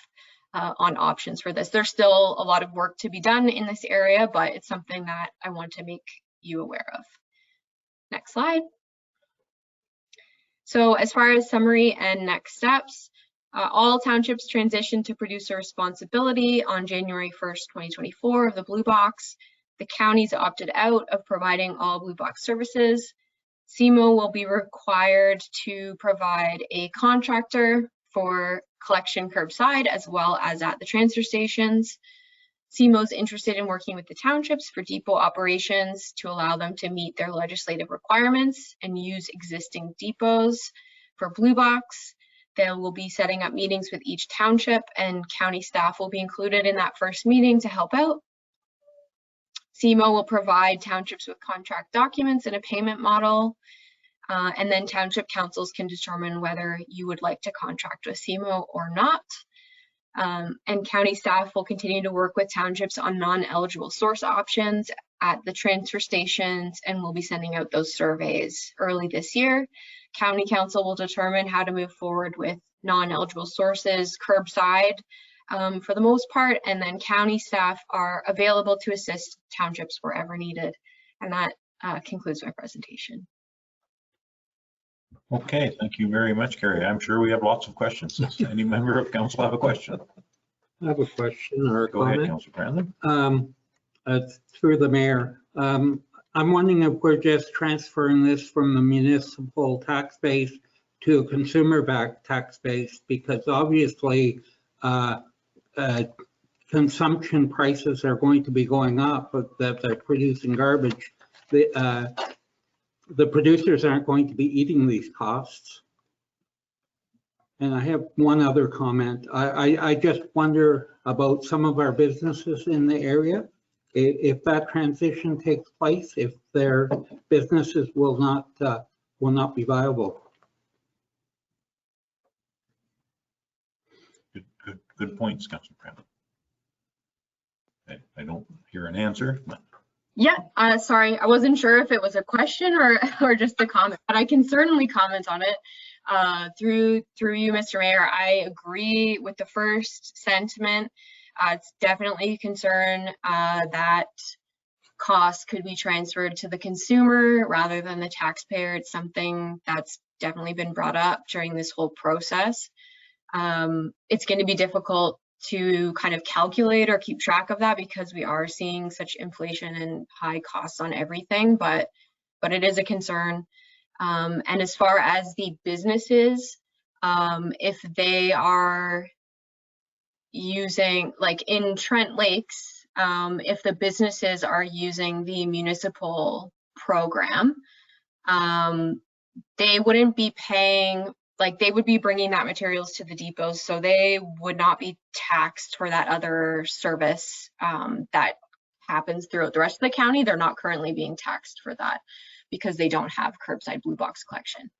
on options for this. There's still a lot of work to be done in this area, but it's something that I want to make you aware of. Next slide. So as far as summary and next steps, all townships transitioned to producer responsibility on January 1st, 2024 of the Blue Box. The counties opted out of providing all Blue Box services. CMO will be required to provide a contractor for collection curbside as well as at the transfer stations. CMO is interested in working with the townships for depot operations to allow them to meet their legislative requirements and use existing depots for Blue Box. They will be setting up meetings with each township, and county staff will be included in that first meeting to help out. CMO will provide townships with contract documents and a payment model, and then township councils can determine whether you would like to contract with CMO or not. And county staff will continue to work with townships on non-eligible source options at the transfer stations, and we'll be sending out those surveys early this year. County council will determine how to move forward with non-eligible sources curbside for the most part, and then county staff are available to assist townships wherever needed. And that concludes my presentation. Okay, thank you very much, Carrie. I'm sure we have lots of questions. Does any member of council have a question? I have a question or a Go ahead, comment. Councilor Brandon. Through the mayor. I'm wondering if we're just transferring this from the municipal tax base to a consumer-backed tax base, because obviously consumption prices are going to be going up, but that they're producing garbage. The producers aren't going to be eating these costs. And I have one other comment. I just wonder about some of our businesses in the area. If that transition takes place, if their businesses will not be viable. Good points, Councilor Brandon. I don't hear an answer, but. Yeah, sorry, I wasn't sure if it was a question or just a comment, but I can certainly comment on it. Through you, Mr. Mayor, I agree with the first sentiment. It's definitely a concern that costs could be transferred to the consumer rather than the taxpayer. It's something that's definitely been brought up during this whole process. It's going to be difficult to kind of calculate or keep track of that because we are seeing such inflation and high costs on everything, but it is a concern. And as far as the businesses, if they are using, like in Trent Lakes, if the businesses are using the municipal program, they wouldn't be paying, like they would be bringing that materials to the depots, so they would not be taxed for that other service that happens throughout the rest of the county. They're not currently being taxed for that because they don't have curbside blue box collection.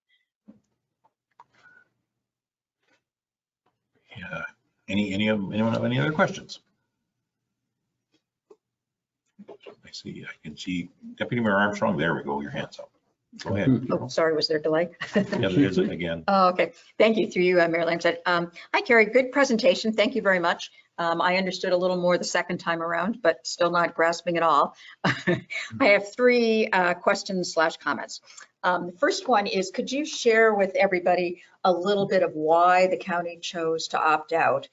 Yeah. Anyone have any other questions? I can see Deputy Mayor Armstrong. There we go. Your hand's up. Go ahead. Oh, sorry, was there a delay? Yeah, there is again. Oh, okay. Thank you. Through you, Mayor Lamstead. Hi, Carrie. Good presentation. Thank you very much. I understood a little more the second time around, but still not grasping it all. I have three questions/comments. The first one is, could you share with everybody a little bit of why the county chose to opt out?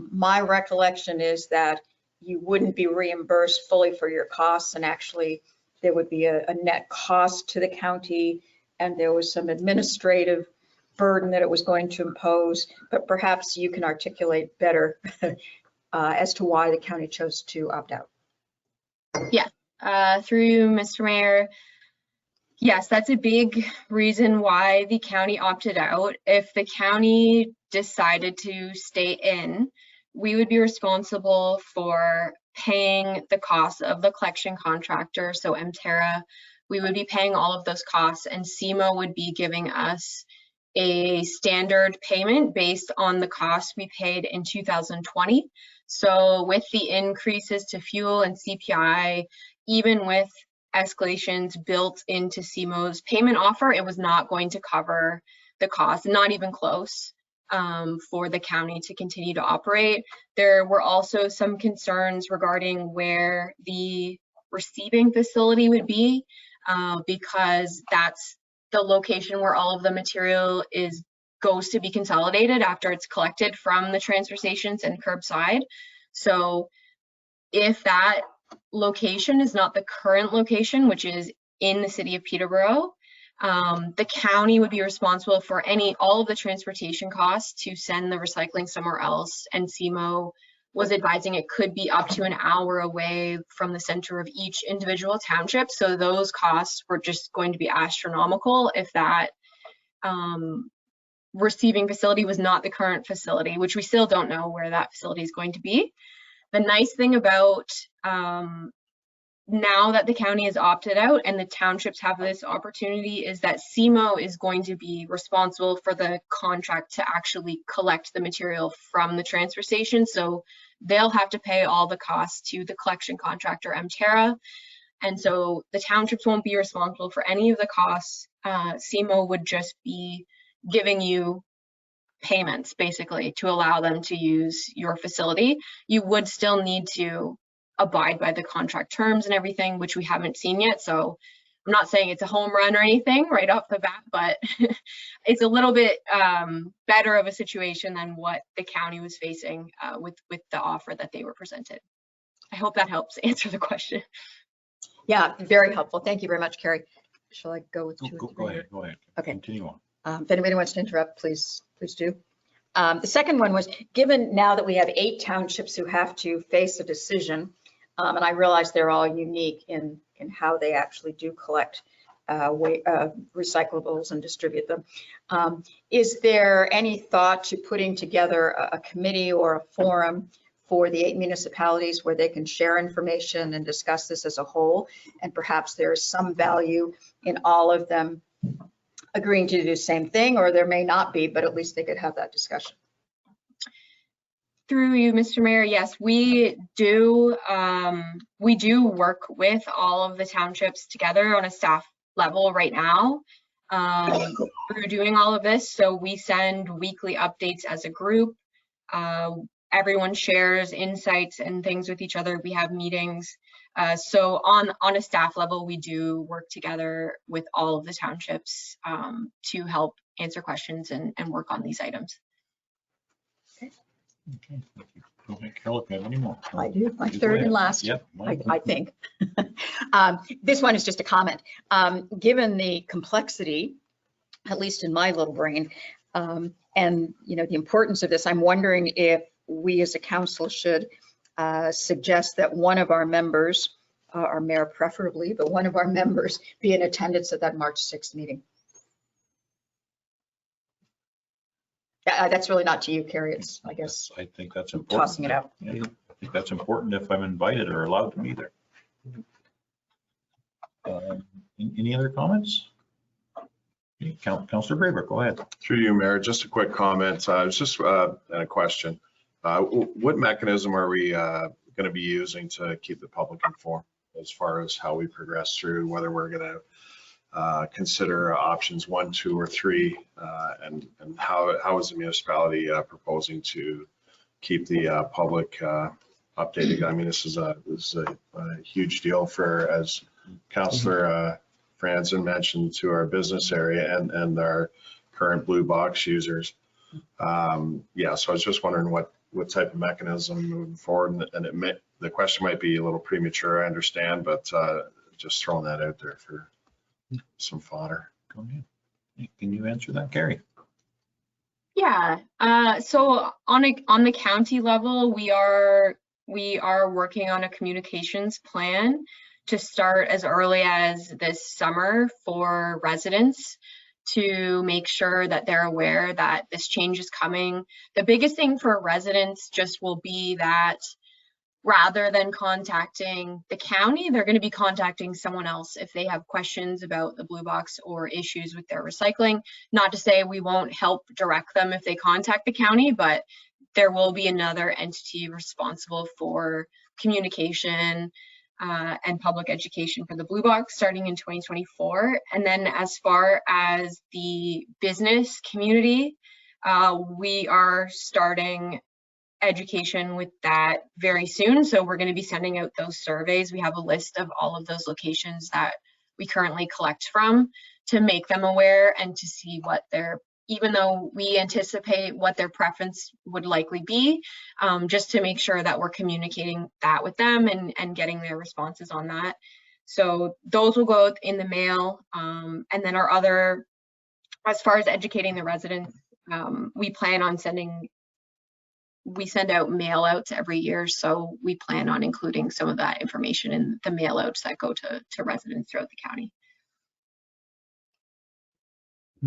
My recollection is that you wouldn't be reimbursed fully for your costs, and actually there would be a net cost to the county, and there was some administrative burden that it was going to impose, but perhaps you can articulate better as to why the county chose to opt out. Yeah, through you, Mr. Mayor. Yes, that's a big reason why the county opted out. If the county decided to stay in, we would be responsible for paying the costs of the collection contractor, so MTerra. We would be paying all of those costs, and CMO would be giving us a standard payment based on the cost we paid in 2020. So with the increases to fuel and CPI, even with escalations built into CMO's payment offer, it was not going to cover the cost, not even close, for the county to continue to operate. There were also some concerns regarding where the receiving facility would be, because that's the location where all of the material goes to be consolidated after it's collected from the transfer stations and curbside. So if that location is not the current location, which is in the city of Peterborough, the county would be responsible for all of the transportation costs to send the recycling somewhere else, and CMO was advising it could be up to an hour away from the center of each individual township. So those costs were just going to be astronomical if that receiving facility was not the current facility, which we still don't know where that facility is going to be. The nice thing about now that the county has opted out and the townships have this opportunity is that CMO is going to be responsible for the contract to actually collect the material from the transfer station. So they'll have to pay all the costs to the collection contractor, MTerra. And so the townships won't be responsible for any of the costs. CMO would just be giving you payments basically to allow them to use your facility. You would still need to abide by the contract terms and everything, which we haven't seen yet. So I'm not saying it's a home run or anything right off the bat, but it's a little bit better of a situation than what the county was facing with the offer that they were presented. I hope that helps answer the question. Yeah, very helpful. Thank you very much, Carrie. Shall I go with 2 and 3? Go ahead. Okay. Continue on. If anybody wants to interrupt, please do. The second one was, given now that we have 8 townships who have to face a decision, and I realize they're all unique in how they actually do collect recyclables and distribute them. Is there any thought to putting together a committee or a forum for the 8 municipalities where they can share information and discuss this as a whole? And perhaps there is some value in all of them agreeing to do the same thing, or there may not be, but at least they could have that discussion. Through you, Mr. Mayor, yes, we do work with all of the townships together on a staff level right now through doing all of this. So we send weekly updates as a group. Everyone shares insights and things with each other. We have meetings. So on a staff level, we do work together with all of the townships to help answer questions and work on these items. Okay, thank you. Go ahead, Carol, if you have any more. I do, my third and last, Yep. I think. This one is just a comment. Given the complexity, at least in my little brain, and the importance of this, I'm wondering if we as a council should suggest that one of our members, our mayor preferably, but one of our members be in attendance at that March 6th meeting. That's really not to you, Carrie. It's, I guess, I think that's important. tossing it out. Yeah, I think that's important if I'm invited or allowed to be there. Any other comments? Councillor Braber, go ahead. Through you, Mayor, just a quick comment. It's just a question. What mechanism are we going to be using to keep the public informed as far as how we progress through, whether we're going to consider options 1, 2, or 3, and how is the municipality proposing to keep the public updated? I mean, this is a huge deal for, as Councillor Franzen mentioned, to our business area and our current blue box users. Yeah, so I was just wondering what type of mechanism moving forward, and the question might be a little premature, I understand, but just throwing that out there for some fodder. Go ahead. Can you answer that, Carrie? Yeah. So on the county level, we are working on a communications plan to start as early as this summer for residents to make sure that they're aware that this change is coming. The biggest thing for residents just will be that rather than contacting the county, they're going to be contacting someone else if they have questions about the blue box or issues with their recycling. Not to say we won't help direct them if they contact the county, but there will be another entity responsible for communication and public education for the blue box starting in 2024. And then as far as the business community, we are starting education with that very soon. So we're going to be sending out those surveys. We have a list of all of those locations that we currently collect from to make them aware and to see what their, even though we anticipate what their preference would likely be, just to make sure that we're communicating that with them and getting their responses on that. So those will go out in the mail. And then our other, as far as educating the residents, we plan on we send out mail outs every year. So we plan on including some of that information in the mail outs that go to residents throughout the county.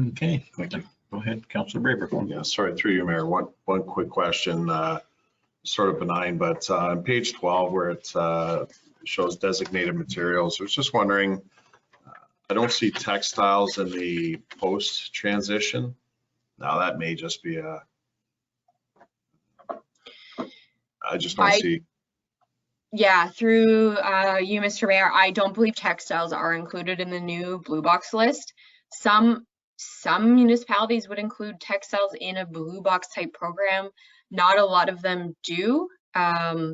Okay, thank you. Go ahead, Councillor Braber. Yeah, sorry, through you, Mayor. One quick question, sort of benign, but on page 12 where it shows designated materials, I was just wondering, I don't see textiles in the post transition. Now that may just be I just don't see. Yeah, through you, Mr. Mayor, I don't believe textiles are included in the new blue box list. Some municipalities would include textiles in a blue box type program. Not a lot of them do.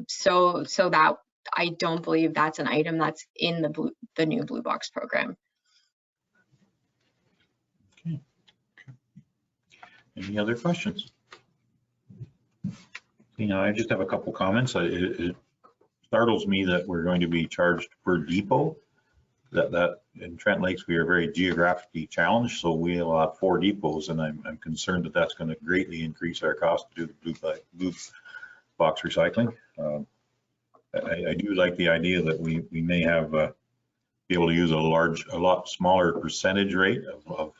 So that I don't believe that's an item that's in the new blue box program. Any other questions? You know, I just have a couple comments. It startles me that we're going to be charged per depot. That in Trent Lakes, we are very geographically challenged, so we'll have 4 depots, and I'm concerned that that's going to greatly increase our cost to do the blue box recycling. I do like the idea that we may have be able to use a lot smaller percentage rate of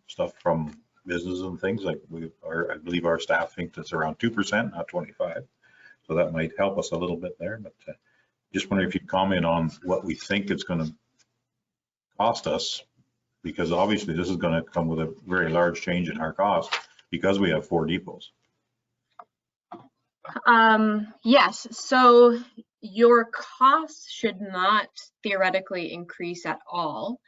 stuff from businesses and things. Like I believe our staff think that's around 2%, not 25. So that might help us a little bit there. But just wondering if you'd comment on what we think it's going to cost us, because obviously this is going to come with a very large change in our cost because we have 4 depots. Yes, so your costs should not theoretically increase at all,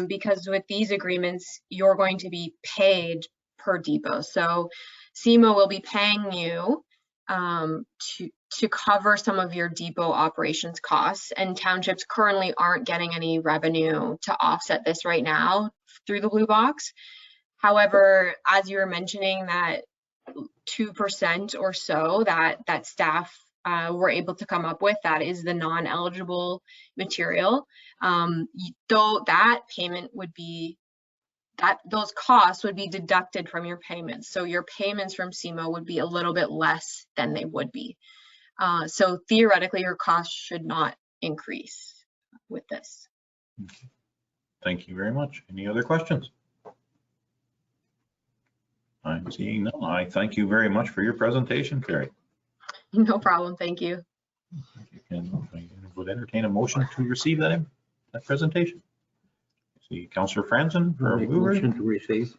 because with these agreements, you're going to be paid per depot. So SEMA will be paying you to cover some of your depot operations costs, and townships currently aren't getting any revenue to offset this right now through the blue box. However, as you were mentioning, that 2% or so that staff were able to come up with, that is the non-eligible material. Though that payment would be, those costs would be deducted from your payments. So your payments from SEMA would be a little bit less than they would be. So theoretically, your costs should not increase with this. Okay. Thank you very much. Any other questions? I'm seeing none. I thank you very much for your presentation, Carrie. No problem. Thank you. I would entertain a motion to receive that presentation. See Councillor Franzen for a mover. Motion to receive.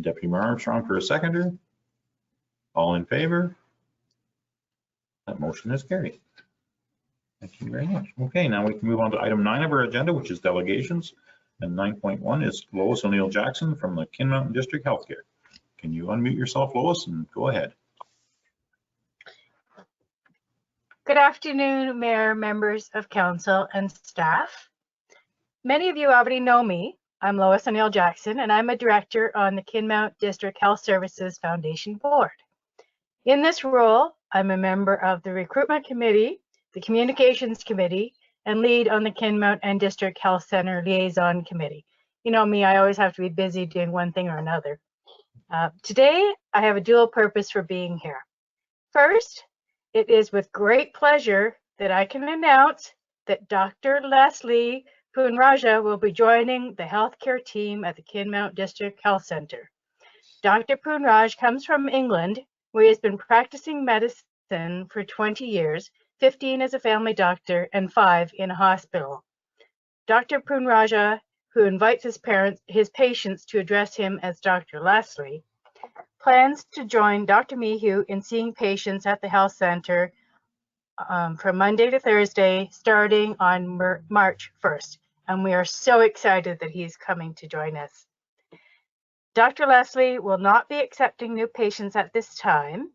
Deputy Mayor Armstrong for a seconder. All in favor? That motion is carried. Thank you very much. Okay, now we can move on to item 9 of our agenda, which is delegations. And 9.1 is Lois O'Neill Jackson from the Kin Mountain District Healthcare. Can you unmute yourself, Lois, and go ahead? Good afternoon, Mayor, members of council, and staff. Many of you already know me. I'm Lois O'Neill Jackson, and I'm a director on the Kin Mountain District Health Services Foundation Board. In this role, I'm a member of the Recruitment Committee, the Communications Committee, and lead on the Kin Mountain District Health Center Liaison Committee. You know me, I always have to be busy doing one thing or another. Today, I have a dual purpose for being here. First, it is with great pleasure that I can announce that Dr. Leslie Poonraja will be joining the healthcare team at the Kin Mountain District Health Center. Dr. Poonraj comes from England, where he has been practicing medicine for 20 years, 15 as a family doctor and 5 in a hospital. Dr. Poonraja, who invites his patients to address him as Dr. Leslie, plans to join Dr. Mehu in seeing patients at the health center from Monday to Thursday, starting on March 1st. And we are so excited that he's coming to join us. Dr. Leslie will not be accepting new patients at this time.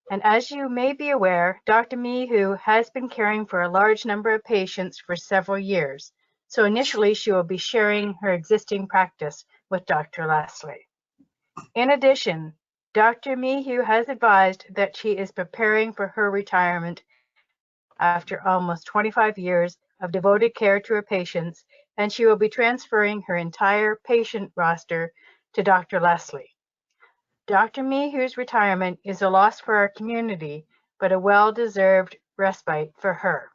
And as you may be aware, Dr. Mehu has been caring for a large number of patients for several years. So initially, she will be sharing her existing practice with Dr. Leslie. In addition, Dr. Mehu has advised that she is preparing for her retirement after almost 25 years of devoted care to her patients, and she will be transferring her entire patient roster to Dr. Leslie. Dr. Mehu's retirement is a loss for our community, but a well-deserved respite for her.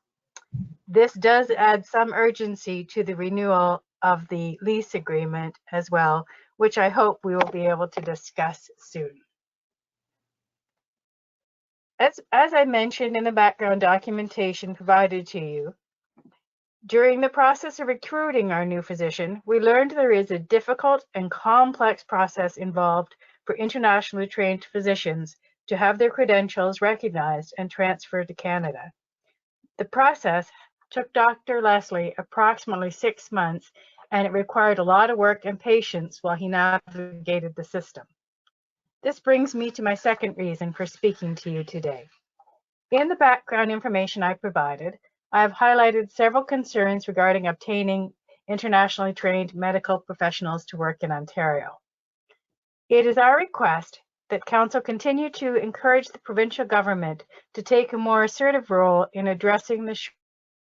This does add some urgency to the renewal of the lease agreement as well, which I hope we will be able to discuss soon. As I mentioned in the background documentation provided to you, during the process of recruiting our new physician, we learned there is a difficult and complex process involved for internationally trained physicians to have their credentials recognized and transferred to Canada. The process took Dr. Leslie approximately 6 months, and it required a lot of work and patience while he navigated the system. This brings me to my second reason for speaking to you today. In the background information I provided, I have highlighted several concerns regarding obtaining internationally trained medical professionals to work in Ontario. It is our request that Council continue to encourage the provincial government to take a more assertive role in addressing the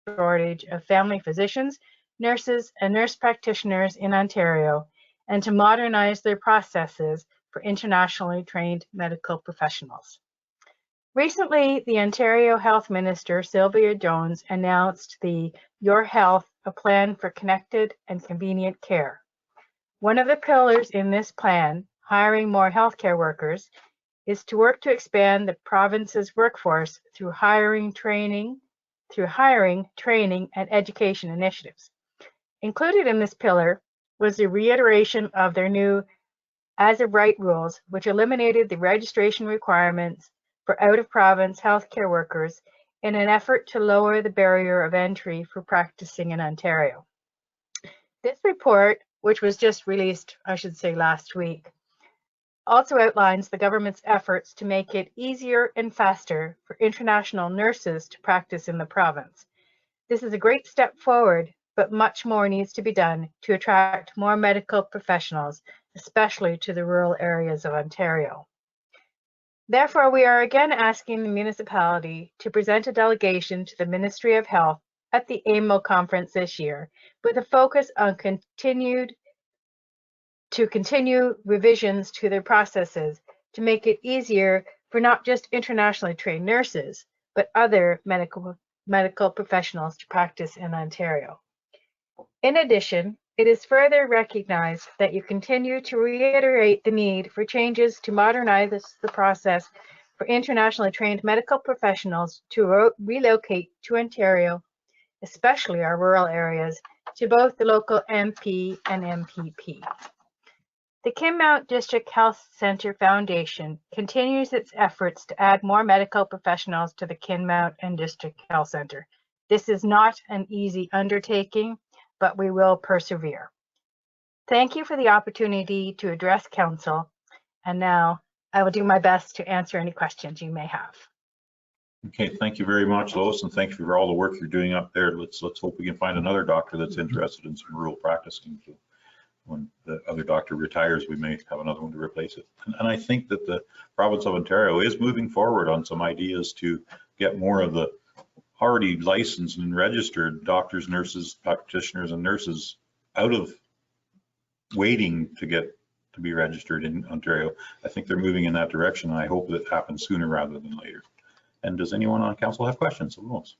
shortage of family physicians, nurses, and nurse practitioners in Ontario, and to modernize their processes for internationally trained medical professionals. Recently, the Ontario Health Minister, Sylvia Jones, announced the Your Health, a plan for connected and convenient care. One of the pillars in this plan, hiring more healthcare workers, is to work to expand the province's workforce through hiring, training, and education initiatives. Included in this pillar was the reiteration of their new as of right rules, which eliminated the registration requirements for out-of-province healthcare workers in an effort to lower the barrier of entry for practicing in Ontario. This report, which was just released, I should say, last week, also outlines the government's efforts to make it easier and faster for international nurses to practice in the province. This is a great step forward, but much more needs to be done to attract more medical professionals, especially to the rural areas of Ontario. Therefore, we are again asking the municipality to present a delegation to the Ministry of Health at the AMO conference this year, with a focus on continue revisions to their processes to make it easier for not just internationally trained nurses, but other medical professionals to practice in Ontario. In addition, it is further recognized that you continue to reiterate the need for changes to modernize the process for internationally trained medical professionals to relocate to Ontario, especially our rural areas, to both the local MP and MPP. The Kinmount District Health Centre Foundation continues its efforts to add more medical professionals to the Kinmount and District Health Centre. This is not an easy undertaking, but we will persevere. Thank you for the opportunity to address Council, and now I will do my best to answer any questions you may have. Okay, thank you very much, Lois, and thank you for all the work you're doing up there. Let's hope we can find another doctor that's interested in some rural practicing. So when the other doctor retires, we may have another one to replace it. And I think that the province of Ontario is moving forward on some ideas to get more of the already licensed and registered doctors, nurses, practitioners, and nurses out of waiting to be registered in Ontario. I think they're moving in that direction, and I hope that happens sooner rather than later. And does anyone on council have questions of Lois?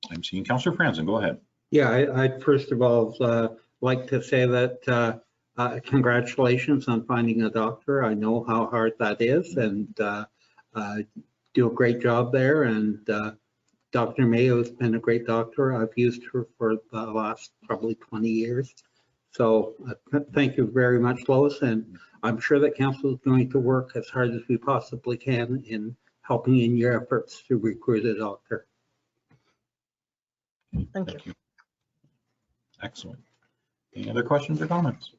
I'm seeing Councillor Franzen. Go ahead. Yeah, I'd first of all like to say that congratulations on finding a doctor. I know how hard that is, and do a great job there. And Dr. Mayo has been a great doctor. I've used her for the last probably 20 years. So thank you very much, Lois. And I'm sure that council is going to work as hard as we possibly can in helping in your efforts to recruit a doctor. Thank you. Excellent. Any other questions or comments?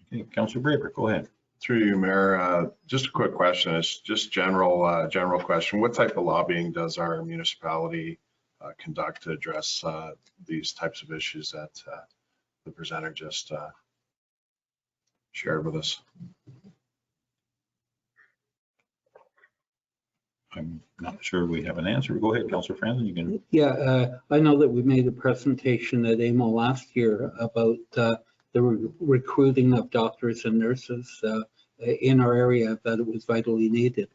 Okay, Councillor Braber, go ahead. Through you, Mayor, just a quick question. It's just general question. What type of lobbying does our municipality conduct to address these types of issues that the presenter just shared with us? I'm not sure we have an answer. Go ahead, Councillor Franzen. You can. Yeah, I know that we made a presentation at AMO last year about the recruiting of doctors and nurses in our area, that it was vitally needed.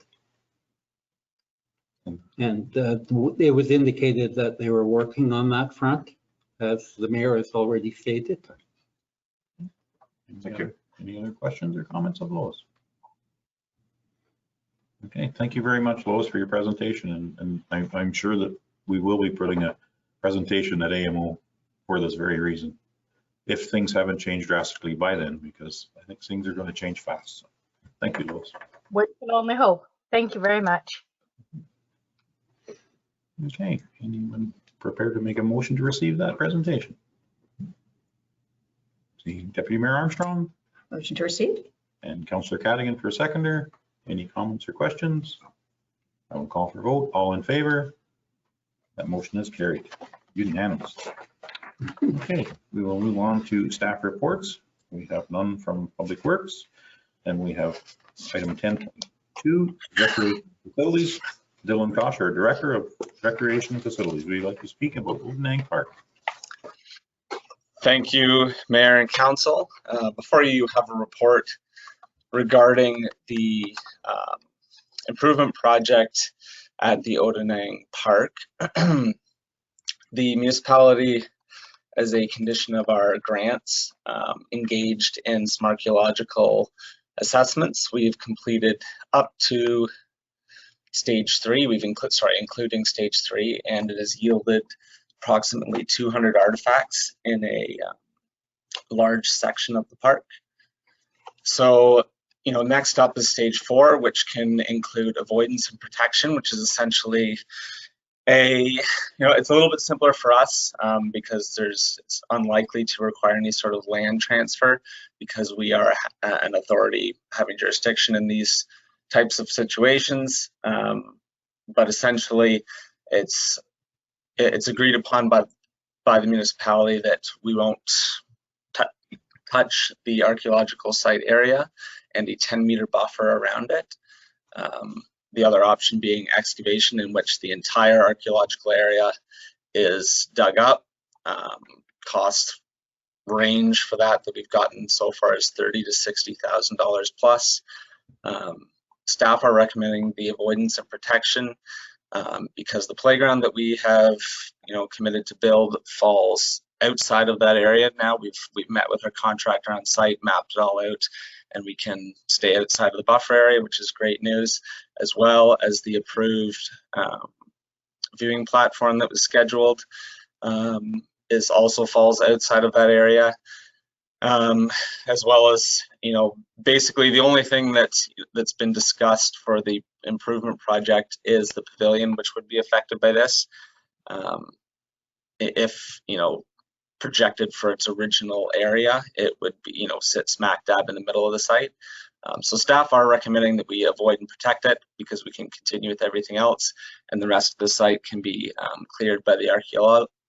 And it was indicated that they were working on that front, as the mayor has already stated. Thank you. Any other questions or comments of Lois? Okay, thank you very much, Lois, for your presentation. And I'm sure that we will be putting a presentation at AMO for this very reason, if things haven't changed drastically by then, because I think things are going to change fast. So, thank you, Lois. We can only hope. Thank you very much. Okay, anyone prepared to make a motion to receive that presentation? See Deputy Mayor Armstrong. Motion to receive. And Councillor Cadigan for a seconder. Any comments or questions? I will call for a vote. All in favor? That motion is carried. Unanimous. Okay, we will move on to staff reports. We have none from Public Works. And we have item 10.2, Recreation Facilities. Dylan Kosh, our Director of Recreation Facilities. Would you like to speak about Odenang Park? Thank you, Mayor and Council. Before you have a report regarding the improvement project at the Odenang Park. The municipality, as a condition of our grants, engaged in some archaeological assessments. We've completed up to stage 3, including stage 3, and it has yielded approximately 200 artifacts in a large section of the park. So, next up is stage 4, which can include avoidance and protection, which is essentially it's a little bit simpler for us because it's unlikely to require any sort of land transfer because we are an authority having jurisdiction in these types of situations. But essentially, it's agreed upon by the municipality that we won't touch the archaeological site area and a 10-meter buffer around it. The other option being excavation, in which the entire archaeological area is dug up. Cost range for that we've gotten so far is $30,000 to $60,000 plus. Staff are recommending the avoidance and protection because the playground that we have, committed to build falls outside of that area. Now we've met with our contractor on site, mapped it all out, and we can stay outside of the buffer area, which is great news, as well as the approved viewing platform that was scheduled also falls outside of that area. As well as, basically the only thing that's been discussed for the improvement project is the pavilion, which would be affected by this. If, projected for its original area, it would be, sit smack dab in the middle of the site. So staff are recommending that we avoid and protect it because we can continue with everything else, and the rest of the site can be cleared by the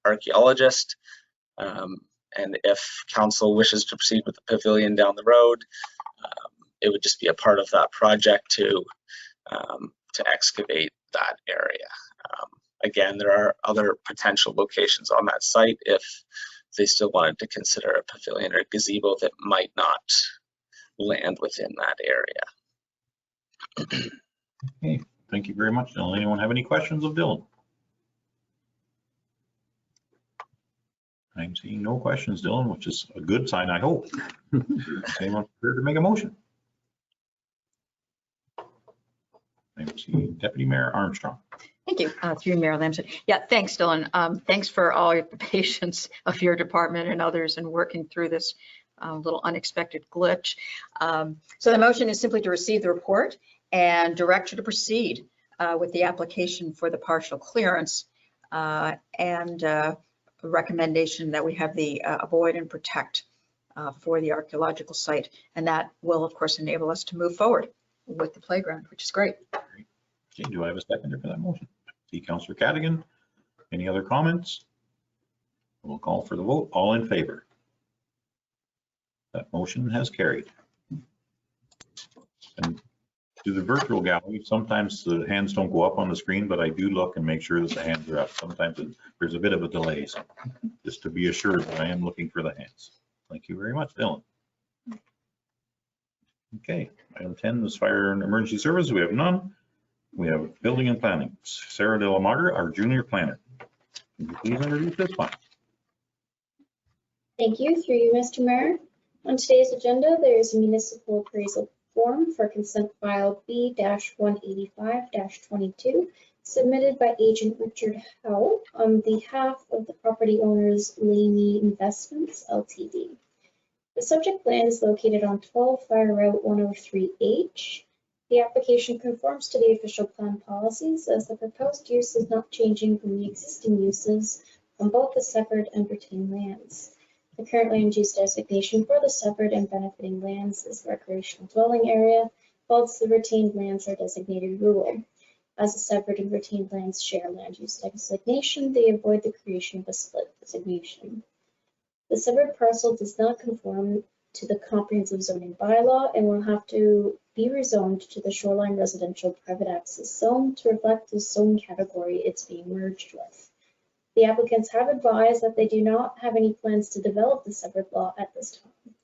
archaeologist. And if council wishes to proceed with the pavilion down the road, it would just be a part of that project to excavate that area. Again, there are other potential locations on that site if they still wanted to consider a pavilion or a gazebo that might not land within that area. Okay, thank you very much, Dylan. Anyone have any questions of Dylan? I'm seeing no questions, Dylan, which is a good sign, I hope. Anyone prepared to make a motion? I'm seeing Deputy Mayor Armstrong. Thank you, through Mayor Lamson. Yeah, thanks, Dylan. Thanks for all the patience of your department and others in working through this little unexpected glitch. So the motion is simply to receive the report and direct you to proceed with the application for the partial clearance and recommendation that we have the avoid and protect for the archaeological site. And that will, of course, enable us to move forward with the playground, which is great. Okay, do I have a seconder for that motion? See Councillor Cadigan. Any other comments? We'll call for the vote. All in favor? That motion has carried. And to the virtual gallery, sometimes the hands don't go up on the screen, but I do look and make sure that the hands are up. Sometimes there's a bit of a delay, so just to be assured that I am looking for the hands. Thank you very much, Dylan. Okay, item 10 is fire and emergency services. We have none. We have building and planning. Sarah De La Magra, our junior planner. Can you please introduce this one? Thank you. Through you, Mr. Mayor. On today's agenda, there is a municipal appraisal form for consent file B-185-22 submitted by agent Richard Howell on behalf of the property owners Laney Investments Ltd. The subject land is located on 12 Fire Route 103H. The application conforms to the official plan policies as the proposed use is not changing from the existing uses on both the severed and retained lands. The current land use designation for the severed and benefiting lands is recreational dwelling area, whilst the retained lands are designated rural. As the severed and retained lands share land use designation, they avoid the creation of a split designation. The severed parcel does not conform to the comprehensive zoning bylaw and will have to be rezoned to the shoreline residential private access zone to reflect the zone category it's being merged with. The applicants have advised that they do not have any plans to develop the severed lot at this time.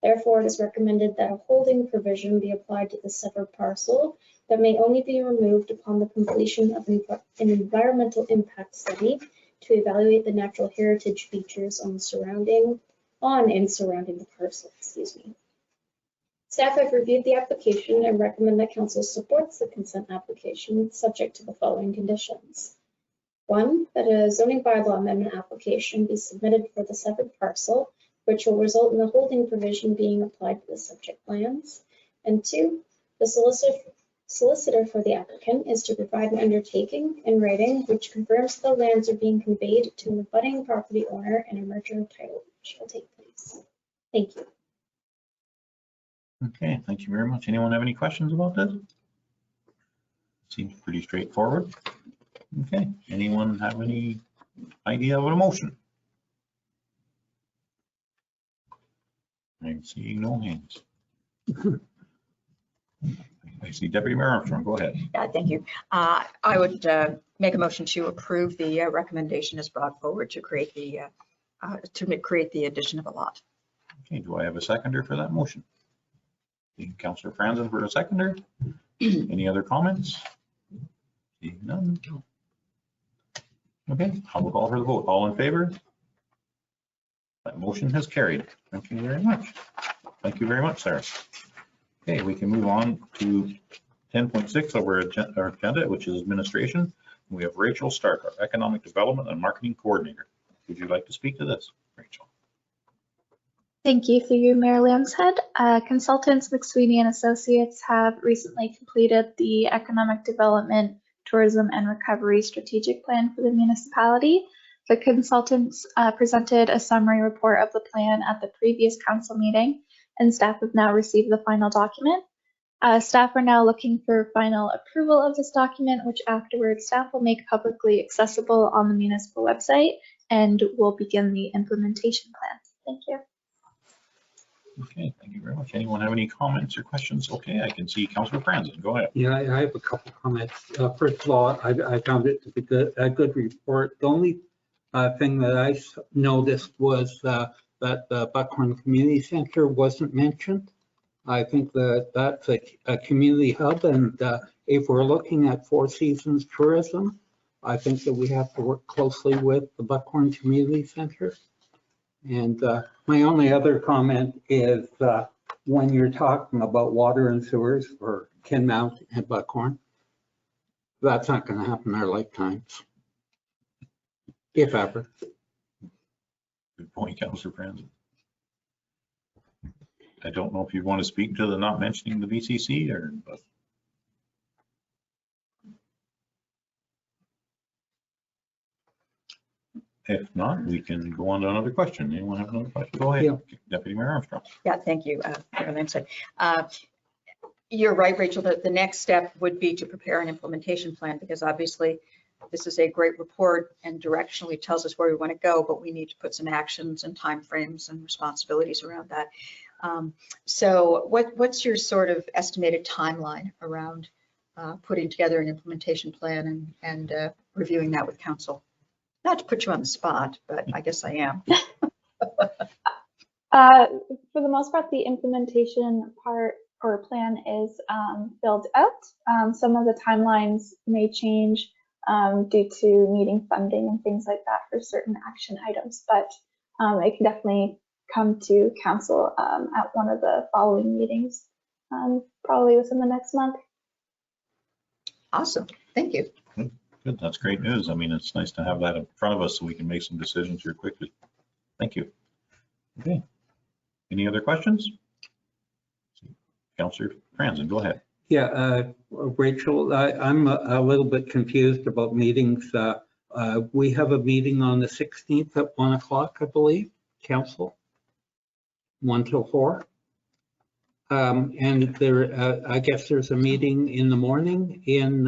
Therefore, it is recommended that a holding provision be applied to the severed parcel that may only be removed upon the completion of an environmental impact study to evaluate the natural heritage features on and surrounding the parcel. Staff have reviewed the application and recommend that council supports the consent application subject to the following conditions. 1, that a zoning bylaw amendment application be submitted for the severed parcel, which will result in the holding provision being applied to the subject lands. And 2, the solicitor for the applicant is to provide an undertaking in writing which confirms the lands are being conveyed to an abutting property owner and a merger of title shall take place. Thank you. Okay, thank you very much. Anyone have any questions about this? Seems pretty straightforward. Okay, anyone have any idea of a motion? I see no hands. I see Deputy Mayor Armstrong, go ahead. Yeah, thank you. I would make a motion to approve the recommendation as brought forward to create the addition of a lot. Okay, do I have a seconder for that motion? Councillor Franzen for a seconder. Any other comments? Seeing none. Okay, I will call for the vote. All in favor? That motion has carried. Thank you very much. Thank you very much, Sarah. Okay, we can move on to 10.6 of our agenda, which is administration. We have Rachel Stark, our Economic Development and Marketing Coordinator. Would you like to speak to this, Rachel? Thank you, through you, Mayor Lambshead. Consultants McSweeney and Associates have recently completed the Economic Development, Tourism and Recovery Strategic Plan for the municipality. The consultants presented a summary report of the plan at the previous council meeting, and staff have now received the final document. Staff are now looking for final approval of this document, which afterwards staff will make publicly accessible on the municipal website, and will begin the implementation plan. Thank you. Okay, thank you very much. Anyone have any comments or questions? Okay, I can see Councillor Franzen. Go ahead. Yeah, I have a couple comments. First of all, I found it to be a good report. The only thing that I noticed was that the Buckhorn Community Center wasn't mentioned. I think that that's a community hub, and if we're looking at Four Seasons tourism, I think that we have to work closely with the Buckhorn Community Center. And my only other comment is when you're talking about water and sewers for Kinmount and Buckhorn, that's not going to happen in our lifetimes, if ever. Good point, Councillor Franzen. I don't know if you want to speak to the not mentioning the BCC or, but. If not, we can go on to another question. Anyone have another question? Go ahead, yeah. Deputy Mayor Armstrong. Yeah, thank you, Mayor Lambshead. You're right, Rachel, that the next step would be to prepare an implementation plan, because obviously this is a great report and directionally tells us where we want to go, but we need to put some actions and timeframes and responsibilities around that. So what's your sort of estimated timeline around putting together an implementation plan and reviewing that with council? Not to put you on the spot, but I guess I am. For the most part, the implementation part or plan is filled out. Some of the timelines may change due to needing funding and things like that for certain action items, but it can definitely come to council at one of the following meetings, probably within the next month. Awesome, thank you. Good, that's great news. I mean, it's nice to have that in front of us so we can make some decisions here quickly. Thank you. Okay, any other questions? Councillor Franzen, go ahead. Yeah, Rachel, I'm a little bit confused about meetings. We have a meeting on the 16th at 1 o'clock, I believe, council, 1 till 4. And there, I guess there's a meeting in the morning in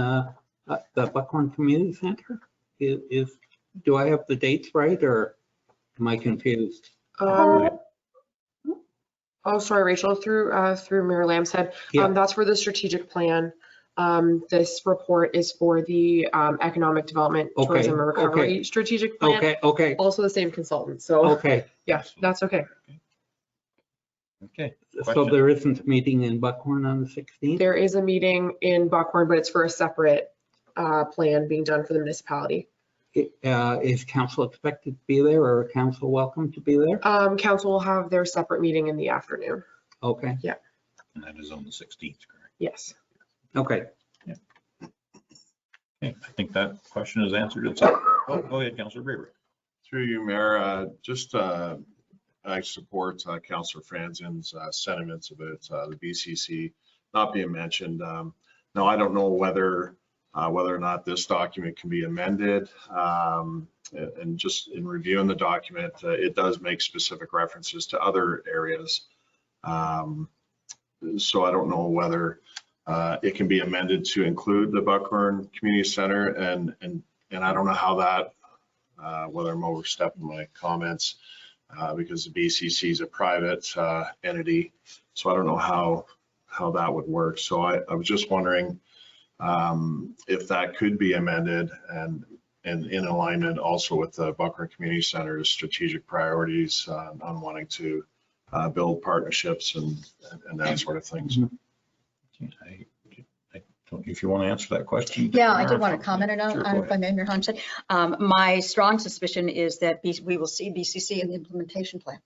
the Buckhorn Community Center. Do I have the dates right, or am I confused? Oh, sorry, Rachel, through Mayor Lambshead. Yeah. That's for the strategic plan. This report is for the economic development, Okay, tourism and recovery okay. strategic plan. Okay. Also the same consultant. So Okay. yeah, that's okay. Okay. So Question? there isn't a meeting in Buckhorn on the 16th? There is a meeting in Buckhorn, but it's for a separate plan being done for the municipality. Is council expected to be there, or council welcome to be there? Council will have their separate meeting in the afternoon. Okay. Yeah. And that is on the 16th, correct? Yes. Okay. Okay, I think that question is answered itself. Oh, go ahead, Councillor Braber. Through you, Mayor, I support Councillor Franzen's sentiments about the BCC not being mentioned. Now, I don't know whether or not this document can be amended. And just in reviewing the document, it does make specific references to other areas. So I don't know whether it can be amended to include the Buckhorn Community Center, and I don't know how that, whether I'm overstepping my comments, because the BCC is a private entity, so I don't know how that would work. So I was just wondering if that could be amended and in alignment also with the Buckhorn Community Center's strategic priorities on wanting to build partnerships and that sort of things. If you want to answer that question. Yeah, I did want to comment on Sure, if I may, Mayor Lambshead. My strong suspicion is that we will see BCC in the implementation plan,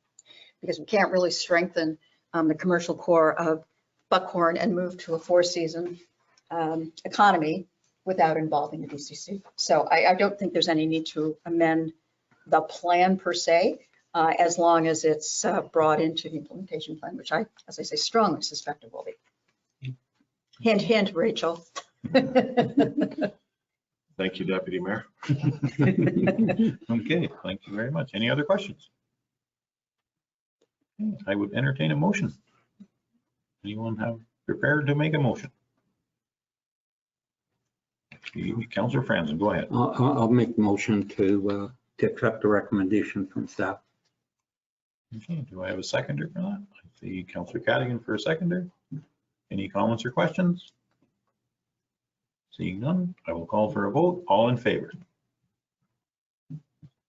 because we can't really strengthen the commercial core of Buckhorn and move to a four-season economy without involving the BCC. So I don't think there's any need to amend the plan per se, as long as it's brought into the implementation plan, which I, as I say, strongly suspect it will be. Hint, hint, Rachel. Thank you, Deputy Mayor. Okay, thank you very much. Any other questions? Okay, I would entertain a motion. Anyone have prepared to make a motion? Councillor Franzen, go ahead. I'll make the motion to accept the recommendation from staff. Okay, do I have a seconder for that? I see Councillor Cadigan for a seconder. Any comments or questions? Seeing none, I will call for a vote. All in favor?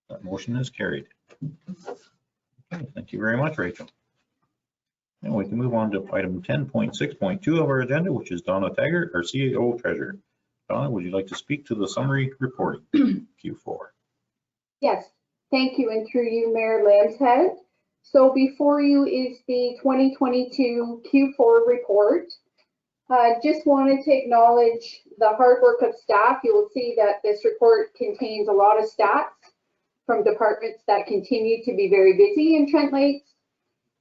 That motion is carried. Okay, thank you very much, Rachel. And we can move on to item 10.6.2 of our agenda, which is Donna Taggart, our CAO Treasurer. Donna, would you like to speak to the summary reporting Q4? Yes, thank you, and through you, Mayor Lambshead. So before you is the 2022 Q4 report. Just wanted to acknowledge the hard work of staff. You will see that this report contains a lot of stats from departments that continue to be very busy in Trent Lakes.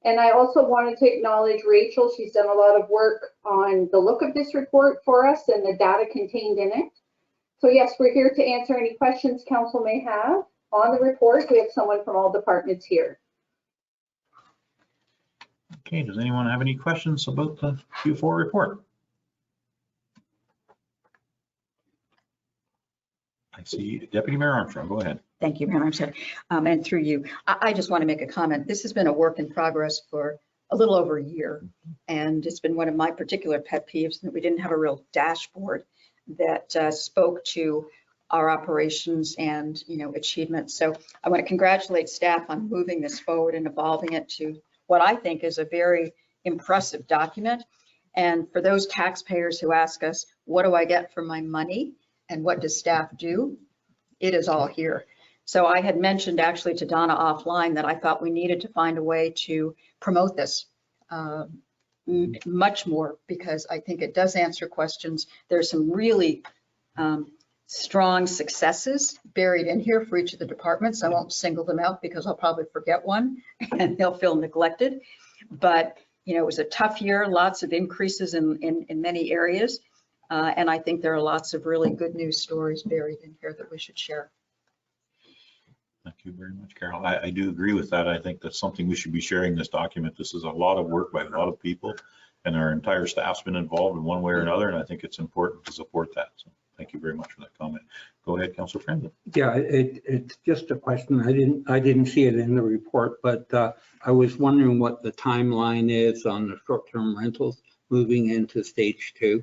And I also wanted to acknowledge Rachel. She's done a lot of work on the look of this report for us and the data contained in it. So yes, we're here to answer any questions council may have on the report. We have someone from all departments here. Okay, does anyone have any questions about the Q4 report? I see Deputy Mayor Armstrong, go ahead. Thank you, Mayor Lambshead. And through you, I just want to make a comment. This has been a work in progress for a little over a year. And it's been one of my particular pet peeves that we didn't have a real dashboard that spoke to our operations and, achievements. So I want to congratulate staff on moving this forward and evolving it to what I think is a very impressive document. And for those taxpayers who ask us, what do I get for my money and what does staff do? It is all here. So I had mentioned actually to Donna offline that I thought we needed to find a way to promote this much more, because I think it does answer questions. There's some really strong successes buried in here for each of the departments. I won't single them out because I'll probably forget one and they'll feel neglected. But it was a tough year, lots of increases in many areas. And I think there are lots of really good news stories buried in here that we should share. Thank you very much, Carol. I do agree with that. I think that's something we should be sharing this document. This is a lot of work by a lot of people, and our entire staff's been involved in one way or another, and I think it's important to support that. So thank Thank you very much for that comment. Go ahead, Councillor Franzen. Yeah, it's just a question. I didn't see it in the report, but I was wondering what the timeline is on the short-term rentals moving into stage 2.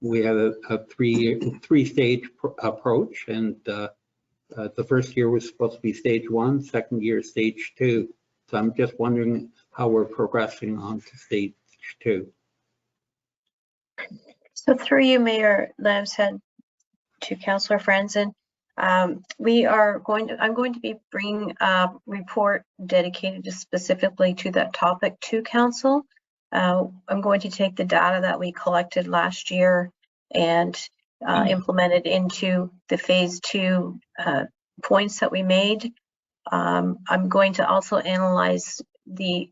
We have a three-stage approach, and the first year was supposed to be stage 1, second year stage 2. So I'm just wondering how we're progressing on to stage 2. So through you, Mayor Lambshead, to Councillor Franzen, I'm going to be bringing a report dedicated specifically to that topic to council. I'm going to take the data that we collected last year and implement it into the phase 2 points that we made. I'm going to also analyze the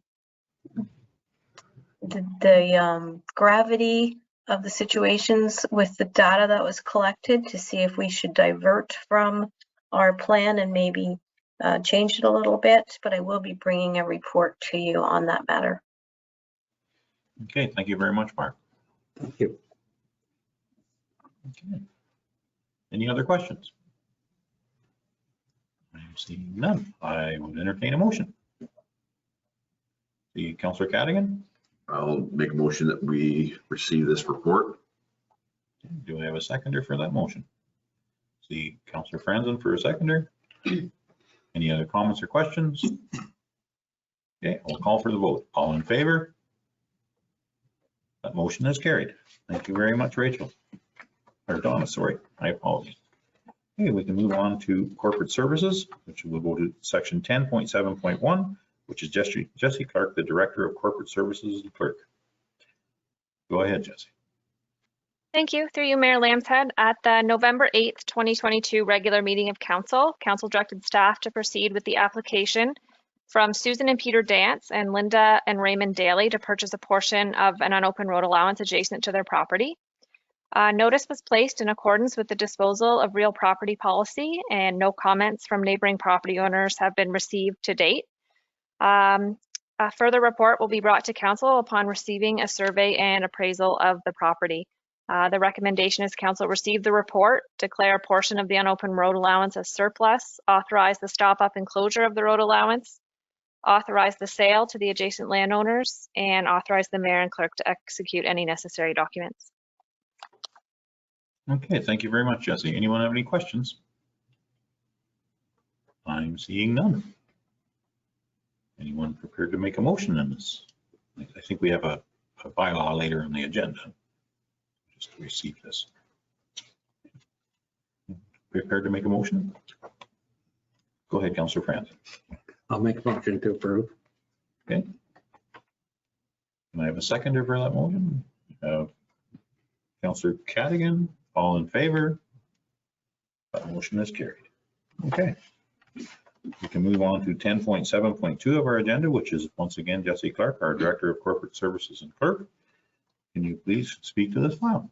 gravity of the situations with the data that was collected to see if we should divert from our plan and maybe change it a little bit, but I will be bringing a report to you on that matter. Okay, thank you very much, Mark. Thank you. Okay. Any other questions? I'm seeing none. I would entertain a motion. The Councillor Cadigan. I'll make a motion that we receive this report. Do I have a seconder for that motion? See Councillor Franzen for a seconder. Any other comments or questions? Okay, I'll call for the vote. All in favor? That motion is carried. Thank you very much, Rachel. Or Donna, sorry, I apologize. Okay, we can move on to corporate services, which will go to section 10.7.1, which is Jessie Clark, the Director of Corporate Services and Clerk. Go ahead, Jessie. Thank you. Through you, Mayor Lambshead, at the November 8th, 2022 regular meeting of Council directed staff to proceed with the application from Susan and Peter Dance and Linda and Raymond Daly to purchase a portion of an unopened road allowance adjacent to their property. Notice was placed in accordance with the disposal of real property policy, and no comments from neighboring property owners have been received to date. A further report will be brought to council upon receiving a survey and appraisal of the property. The recommendation is council receive the report, declare a portion of the unopened road allowance as surplus, authorize the stop-up and closure of the road allowance, authorize the sale to the adjacent landowners, and authorize the mayor and clerk to execute any necessary documents. Okay, thank you very much, Jessie. Anyone have any questions? I'm seeing none. Anyone prepared to make a motion in this? I think we have a bylaw later on the agenda. Just to receive this. Prepared to make a motion? Go ahead, Councillor Franzen. I'll make a motion to approve. Okay. Can I have a seconder for that motion? Councillor Cadigan, all in favor? That motion is carried. Okay. We can move on to 10.7.2 of our agenda, which is once again Jessie Clark, our Director of Corporate Services and Clerk. Can you please speak to this file?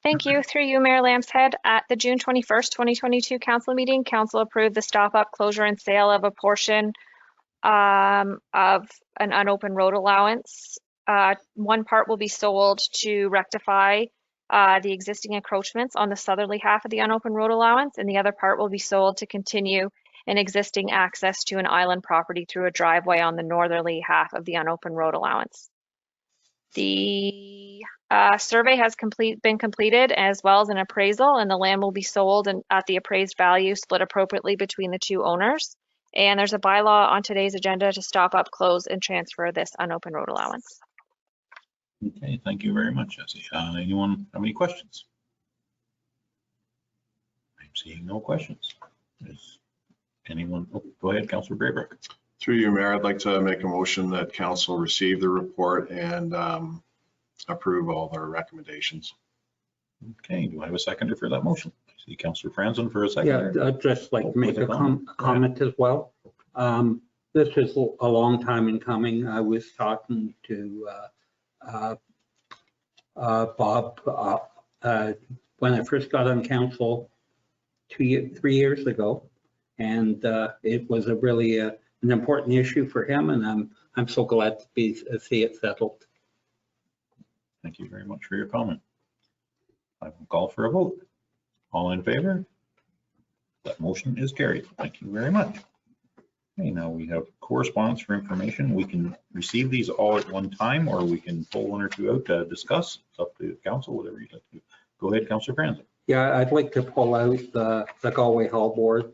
Thank you. Through you, Mayor Lambshead, at the June 21st, 2022 council meeting, council approved the stop-up, closure, and sale of a portion of an unopened road allowance. One part will be sold to rectify the existing encroachments on the southerly half of the unopened road allowance, and the other part will be sold to continue an existing access to an island property through a driveway on the northerly half of the unopened road allowance. The survey has been completed, as well as an appraisal, and the land will be sold at the appraised value, split appropriately between the two owners. And there's a bylaw on today's agenda to stop up, close, and transfer this unopened road allowance. Okay, thank you very much, Jessie. Anyone have any questions? I'm seeing no questions. Is anyone? Oh, go ahead, Councillor Braybrook. Through you, Mayor, I'd like to make a motion that council receive the report and approve all their recommendations. Okay, do I have a seconder for that motion? I see Councillor Franzen for a seconder. Yeah, I'd just like to make a comment as well. This is a long time in coming. I was talking to Bob when I first got on council 3 years ago, and it was really an important issue for him, and I'm so glad to see it settled. Thank you very much for your comment. I will call for a vote. All in favor? That motion is carried. Thank you very much. Okay, now we have correspondence for information. We can receive these all at one time, or we can pull one or two out to discuss. It's up to council, whatever you'd like to do. Go ahead, Councillor Franzen. Yeah, I'd like to pull out the Galway Hall Board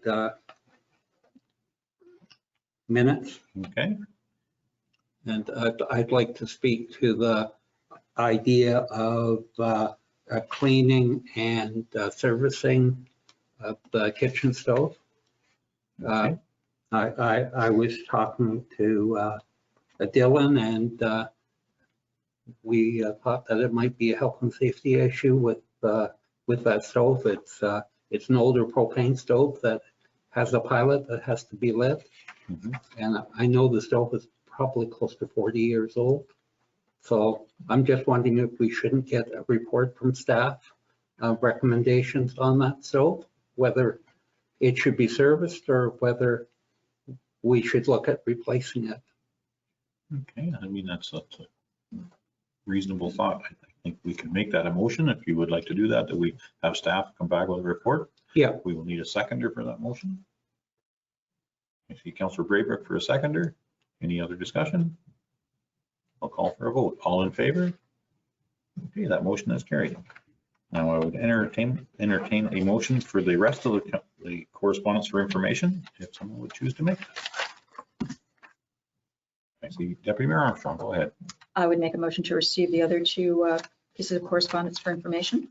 minutes. Okay. And I'd like to speak to the idea of cleaning and servicing of the kitchen stove. Okay. I was talking to Dylan, and we thought that it might be a health and safety issue with that stove. It's an older propane stove that has a pilot that has to be lit. And I know the stove is probably close to 40 years old. So I'm just wondering if we shouldn't get a report from staff, recommendations on that stove, whether it should be serviced or whether we should look at replacing it. Okay, I mean, that's a reasonable thought. I think we can make that a motion if you would like to do that we have staff come back with a report. Yeah. We will need a seconder for that motion. I see Councillor Braybrook for a seconder. Any other discussion? I'll call for a vote. All in favor? Okay, that motion is carried. Now I would entertain a motion for the rest of the correspondence for information, if someone would choose to make it. I see Deputy Mayor Armstrong, go ahead. I would make a motion to receive the other two pieces of correspondence for information.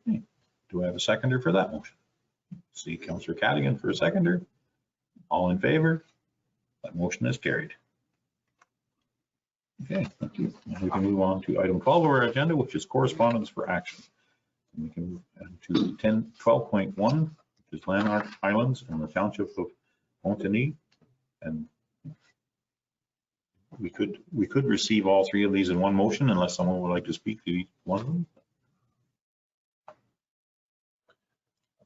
Okay. Do I have a seconder for that motion? See Councillor Cadigan for a seconder. All in favor? That motion is carried. Okay, thank you. Now we can move on to item 12 of our agenda, which is correspondence for action. And we can move to 12.1, which is Landmark Islands in the Township of Montagny. And we could receive all three of these in one motion unless someone would like to speak to each one of them.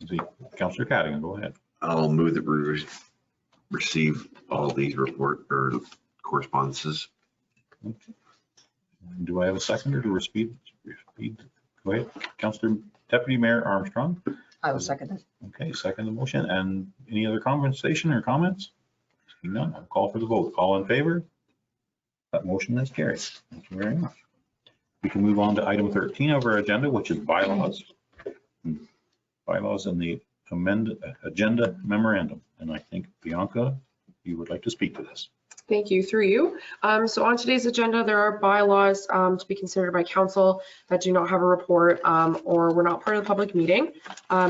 See, Councillor Cadigan, go ahead. I'll move that we receive all these report or correspondences. Okay. Do I have a seconder to speed? Go ahead, Councillor Deputy Mayor Armstrong. I will second it. Okay, second the motion. And any other conversation or comments? Seeing none, I'll call for the vote. All in favor? That motion is carried. Thank you very much. We can move on to item 13 of our agenda, which is bylaws. Bylaws in the amended agenda memorandum. And I think Bianca, you would like to speak to this. Thank you, through you. So on today's agenda, there are bylaws to be considered by council that do not have a report or were not part of the public meeting.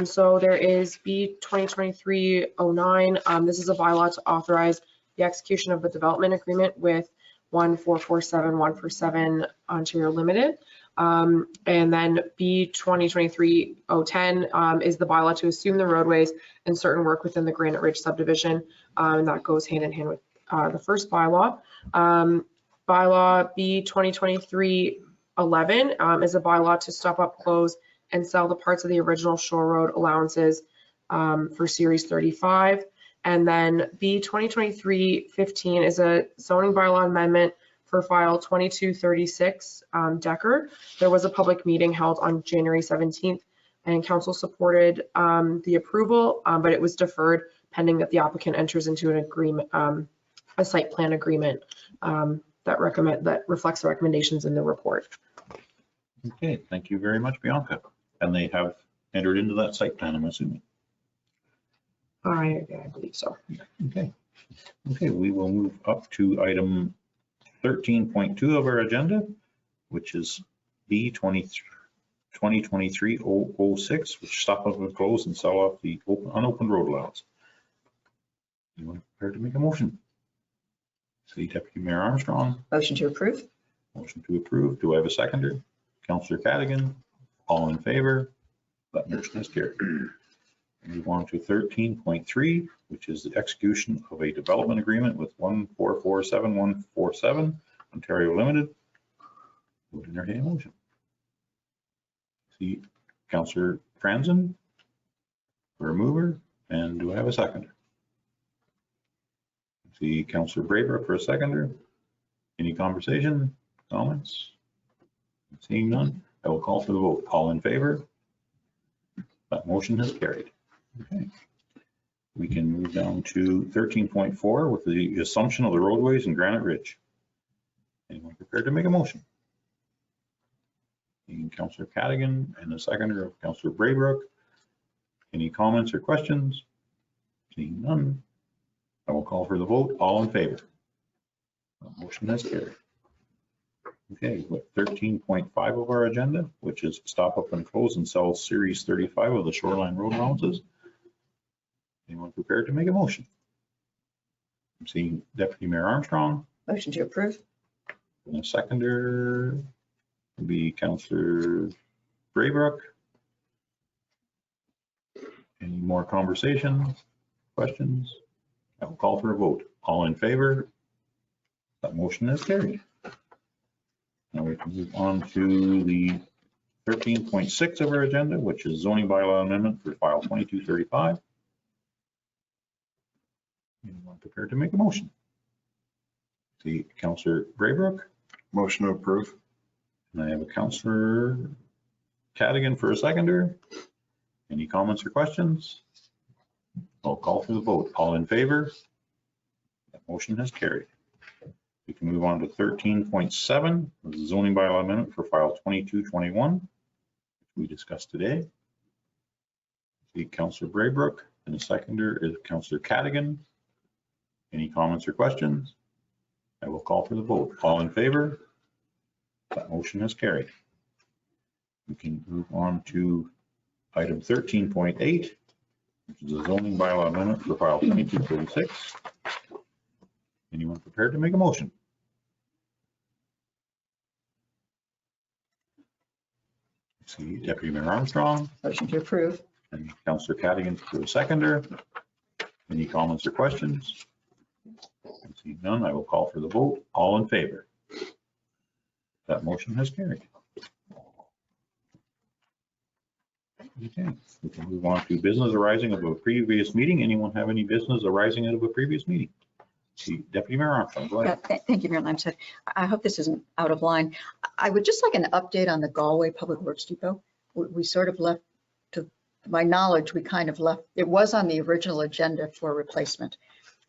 So there is B 2023-09. This is a bylaw to authorize the execution of the development agreement with 1447147 Ontario Limited. And then B 2023-010 is the bylaw to assume the roadways and certain work within the Granite Ridge subdivision. And that goes hand in hand with the first bylaw. Bylaw B 2023-11 is a bylaw to stop up, close, and sell the parts of the original Shore Road allowances for Series 35. And then B 2023-15 is a zoning bylaw amendment for file 2236 Decker. There was a public meeting held on January 17th and council supported the approval, but it was deferred pending that the applicant enters into an agreement, a site plan agreement that reflects the recommendations in the report. Okay, thank you very much, Bianca. And they have entered into that site plan, I'm assuming. I believe so. Okay. Okay, we will move up to item 13.2 of our agenda, which is B 2023-006, which stop up and close and sell off the unopened road allowance. You want to prepare to make a motion? See Deputy Mayor Armstrong. Motion to approve. Motion to approve. Do I have a seconder? Councillor Cadigan. All in favor? That motion is carried. Move on to 13.3, which is the execution of a development agreement with 1447147 Ontario Limited. Would entertain a motion. See Councillor Franzen for a mover, and do I have a seconder? See Councillor Braybrook for a seconder. Any conversation, comments? Seeing none, I will call for the vote. All in favor? That motion has carried. Okay. We can move down to 13.4 with the assumption of the roadways in Granite Ridge. Anyone prepared to make a motion? Councillor Cadigan and the seconder of Councillor Braybrook. Any comments or questions? Seeing none, I will call for the vote. All in favor? That motion has carried. Okay, with 13.5 of our agenda, which is stop up and close and sell Series 35 of the Shoreline Road allowances. Anyone prepared to make a motion? I'm seeing Deputy Mayor Armstrong. Motion to approve. And a seconder will be Councillor Braybrook. Any more conversation, questions? I will call for a vote. All in favor? That motion is carried. Now we can move on to the 13.6 of our agenda, which is zoning bylaw amendment for file 2235. Anyone prepared to make a motion? See Councillor Braybrook. Motion to approve. And I have a Councillor Cadigan for a seconder. Any comments or questions? I'll call for the vote. All in favor? That motion has carried. We can move on to 13.7, the zoning bylaw amendment for file 2221, which we discussed today. See Councillor Braybrook, and the seconder is Councillor Cadigan. Any comments or questions? I will call for the vote. All in favor? That motion has carried. We can move on to item 13.8, which is a zoning bylaw amendment for file 2236. Anyone prepared to make a motion? See Deputy Mayor Armstrong. Motion to approve. And Councillor Cadigan for a seconder. Any comments or questions? See none, I will call for the vote. All in favor? That motion has carried. Okay, we can move on to business arising of a previous meeting. Anyone have any business arising out of a previous meeting? See, Deputy Mayor Armstrong, go ahead. Thank you, Mayor Lamstead. I hope this isn't out of line. I would just like an update on the Galway Public Works Depot. We sort of left, to my knowledge, we kind of left, it was on the original agenda for replacement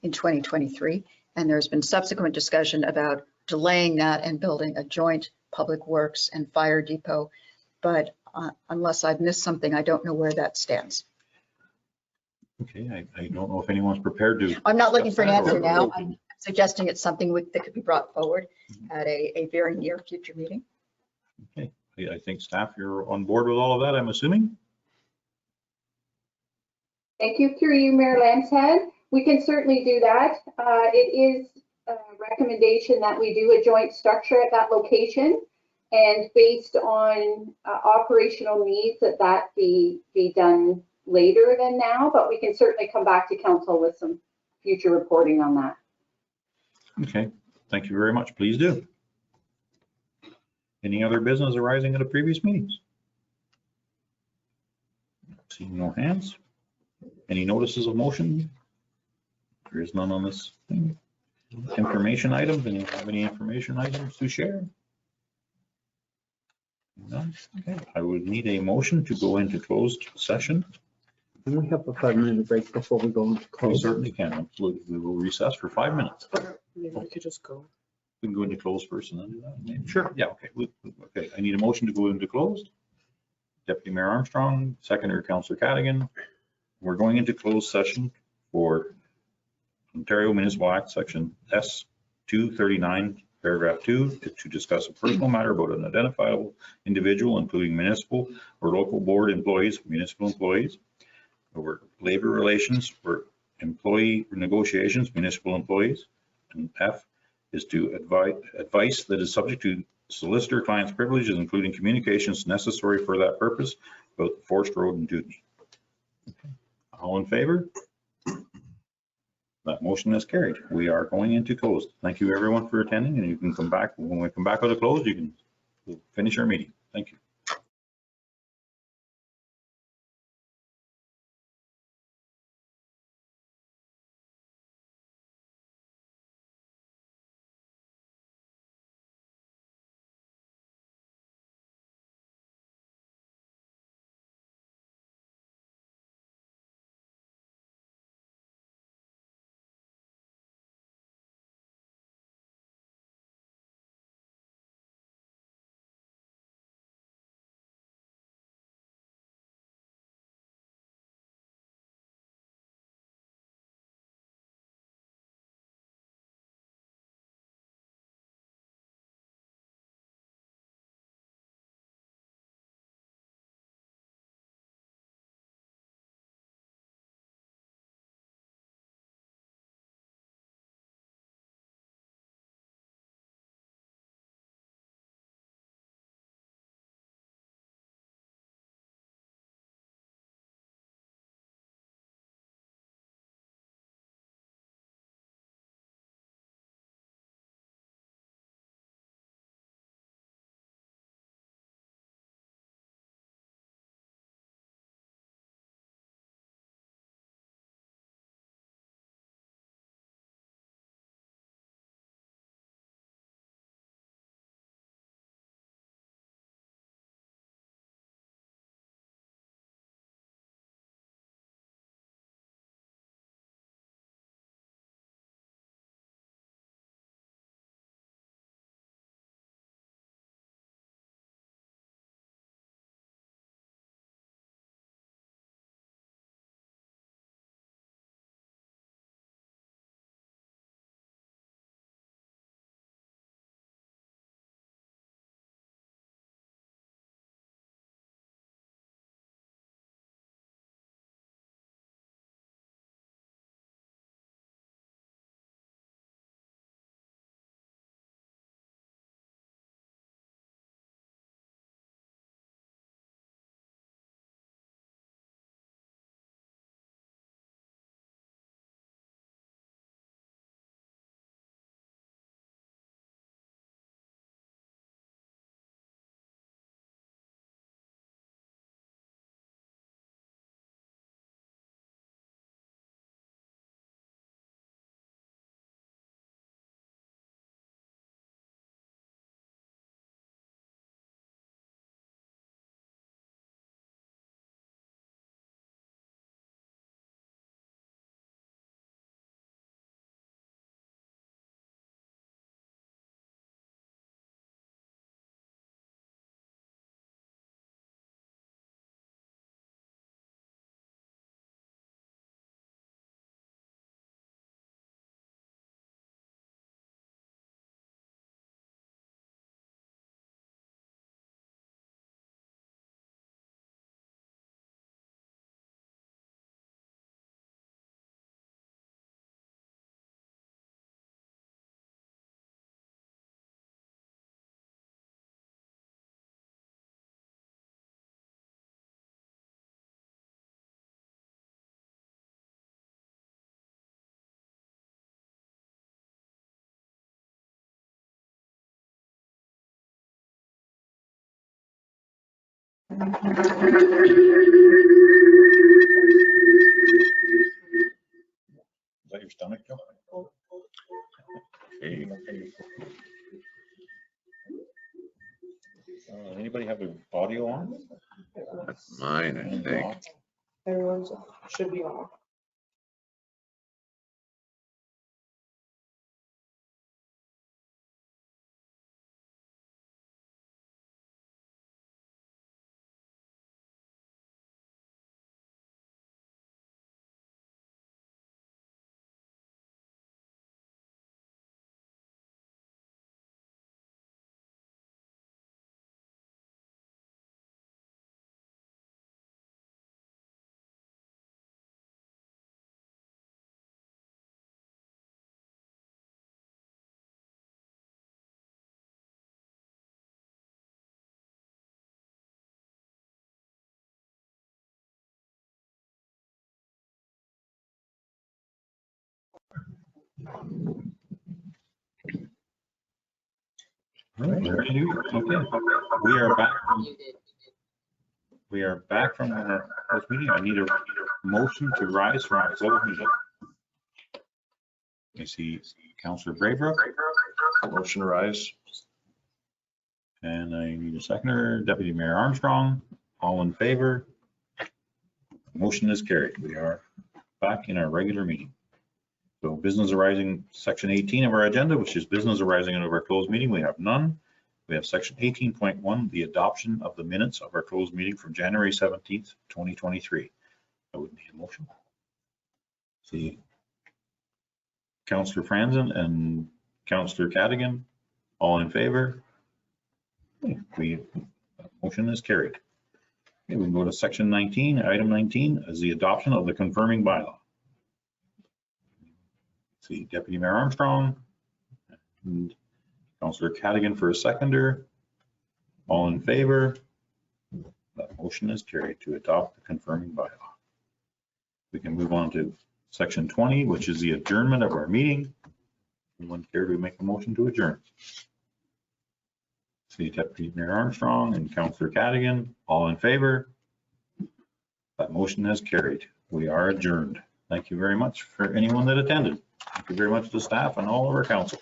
in 2023, and there's been subsequent discussion about delaying that and building a joint public works and fire depot. But unless I've missed something, I don't know where that stands. Okay, I don't know if anyone's prepared to. I'm not looking for an answer now. I'm suggesting it's something that could be brought forward at a very near future meeting. Okay, I think staff, you're on board with all of that, I'm assuming? Thank you. Through you, Mayor Lamshead. We can certainly do that. It is a recommendation that we do a joint structure at that location, and based on operational needs, that be done later than now, but we can certainly come back to council with some future reporting on that. Okay, thank you very much. Please do. Any other business arising at a previous meetings? Seeing no hands. Any notices of motion? There is none on this thing. Information items, anyone have any information items to share? None? Okay, I would need a motion to go into closed session. Can we have a 5-minute break before we go into We close? certainly can. Absolutely. We will recess for 5 minutes. Maybe we could just go. We can go into closed first and then do that. Maybe. Sure. Yeah, okay. Okay, I need a motion to go into closed. Deputy Mayor Armstrong, seconder Councillor Cadigan. We're going into closed session for Ontario Municipal Act, Section S239, Paragraph 2, to discuss a personal matter about an identifiable individual, including municipal or local board employees, municipal employees, or labor relations or employee negotiations, municipal employees. And F is to advice that is subject to solicitor client's privileges, including communications necessary for that purpose, about the forced road and duty. Okay. All in favor? That motion is carried. We are going into closed. Thank you everyone for attending, and you can come back. When we come back out of closed, you can finish our meeting. Thank you. Is that your stomach, Joe? Okay. Anybody have their audio on? That's mine, I think. Everyone's should be on. Okay, we are back. We are back from our closed meeting. I need a motion to rise from our closed meeting. I see Councillor Braybrook. Motion to rise. And I need a seconder, Deputy Mayor Armstrong. All in favor? Motion is carried. We are back in our regular meeting. So business arising, section 18 of our agenda, which is business arising out of our closed meeting, we have none. We have section 18.1, the adoption of the minutes of our closed meeting from January 17th, 2023. I would need a motion. See, Councillor Franzen and Councillor Cadigan, all in favor? Motion is carried. Okay, we can go to section 19. Item 19 is the adoption of the confirming bylaw. See Deputy Mayor Armstrong and Councillor Cadigan for a seconder. All in favor? That motion is carried to adopt the confirming bylaw. We can move on to section 20, which is the adjournment of our meeting. Anyone care to make a motion to adjourn? See Deputy Mayor Armstrong and Councillor Cadigan, all in favor? That motion has carried. We are adjourned. Thank you very much for anyone that attended. Thank you very much to staff and all of our council.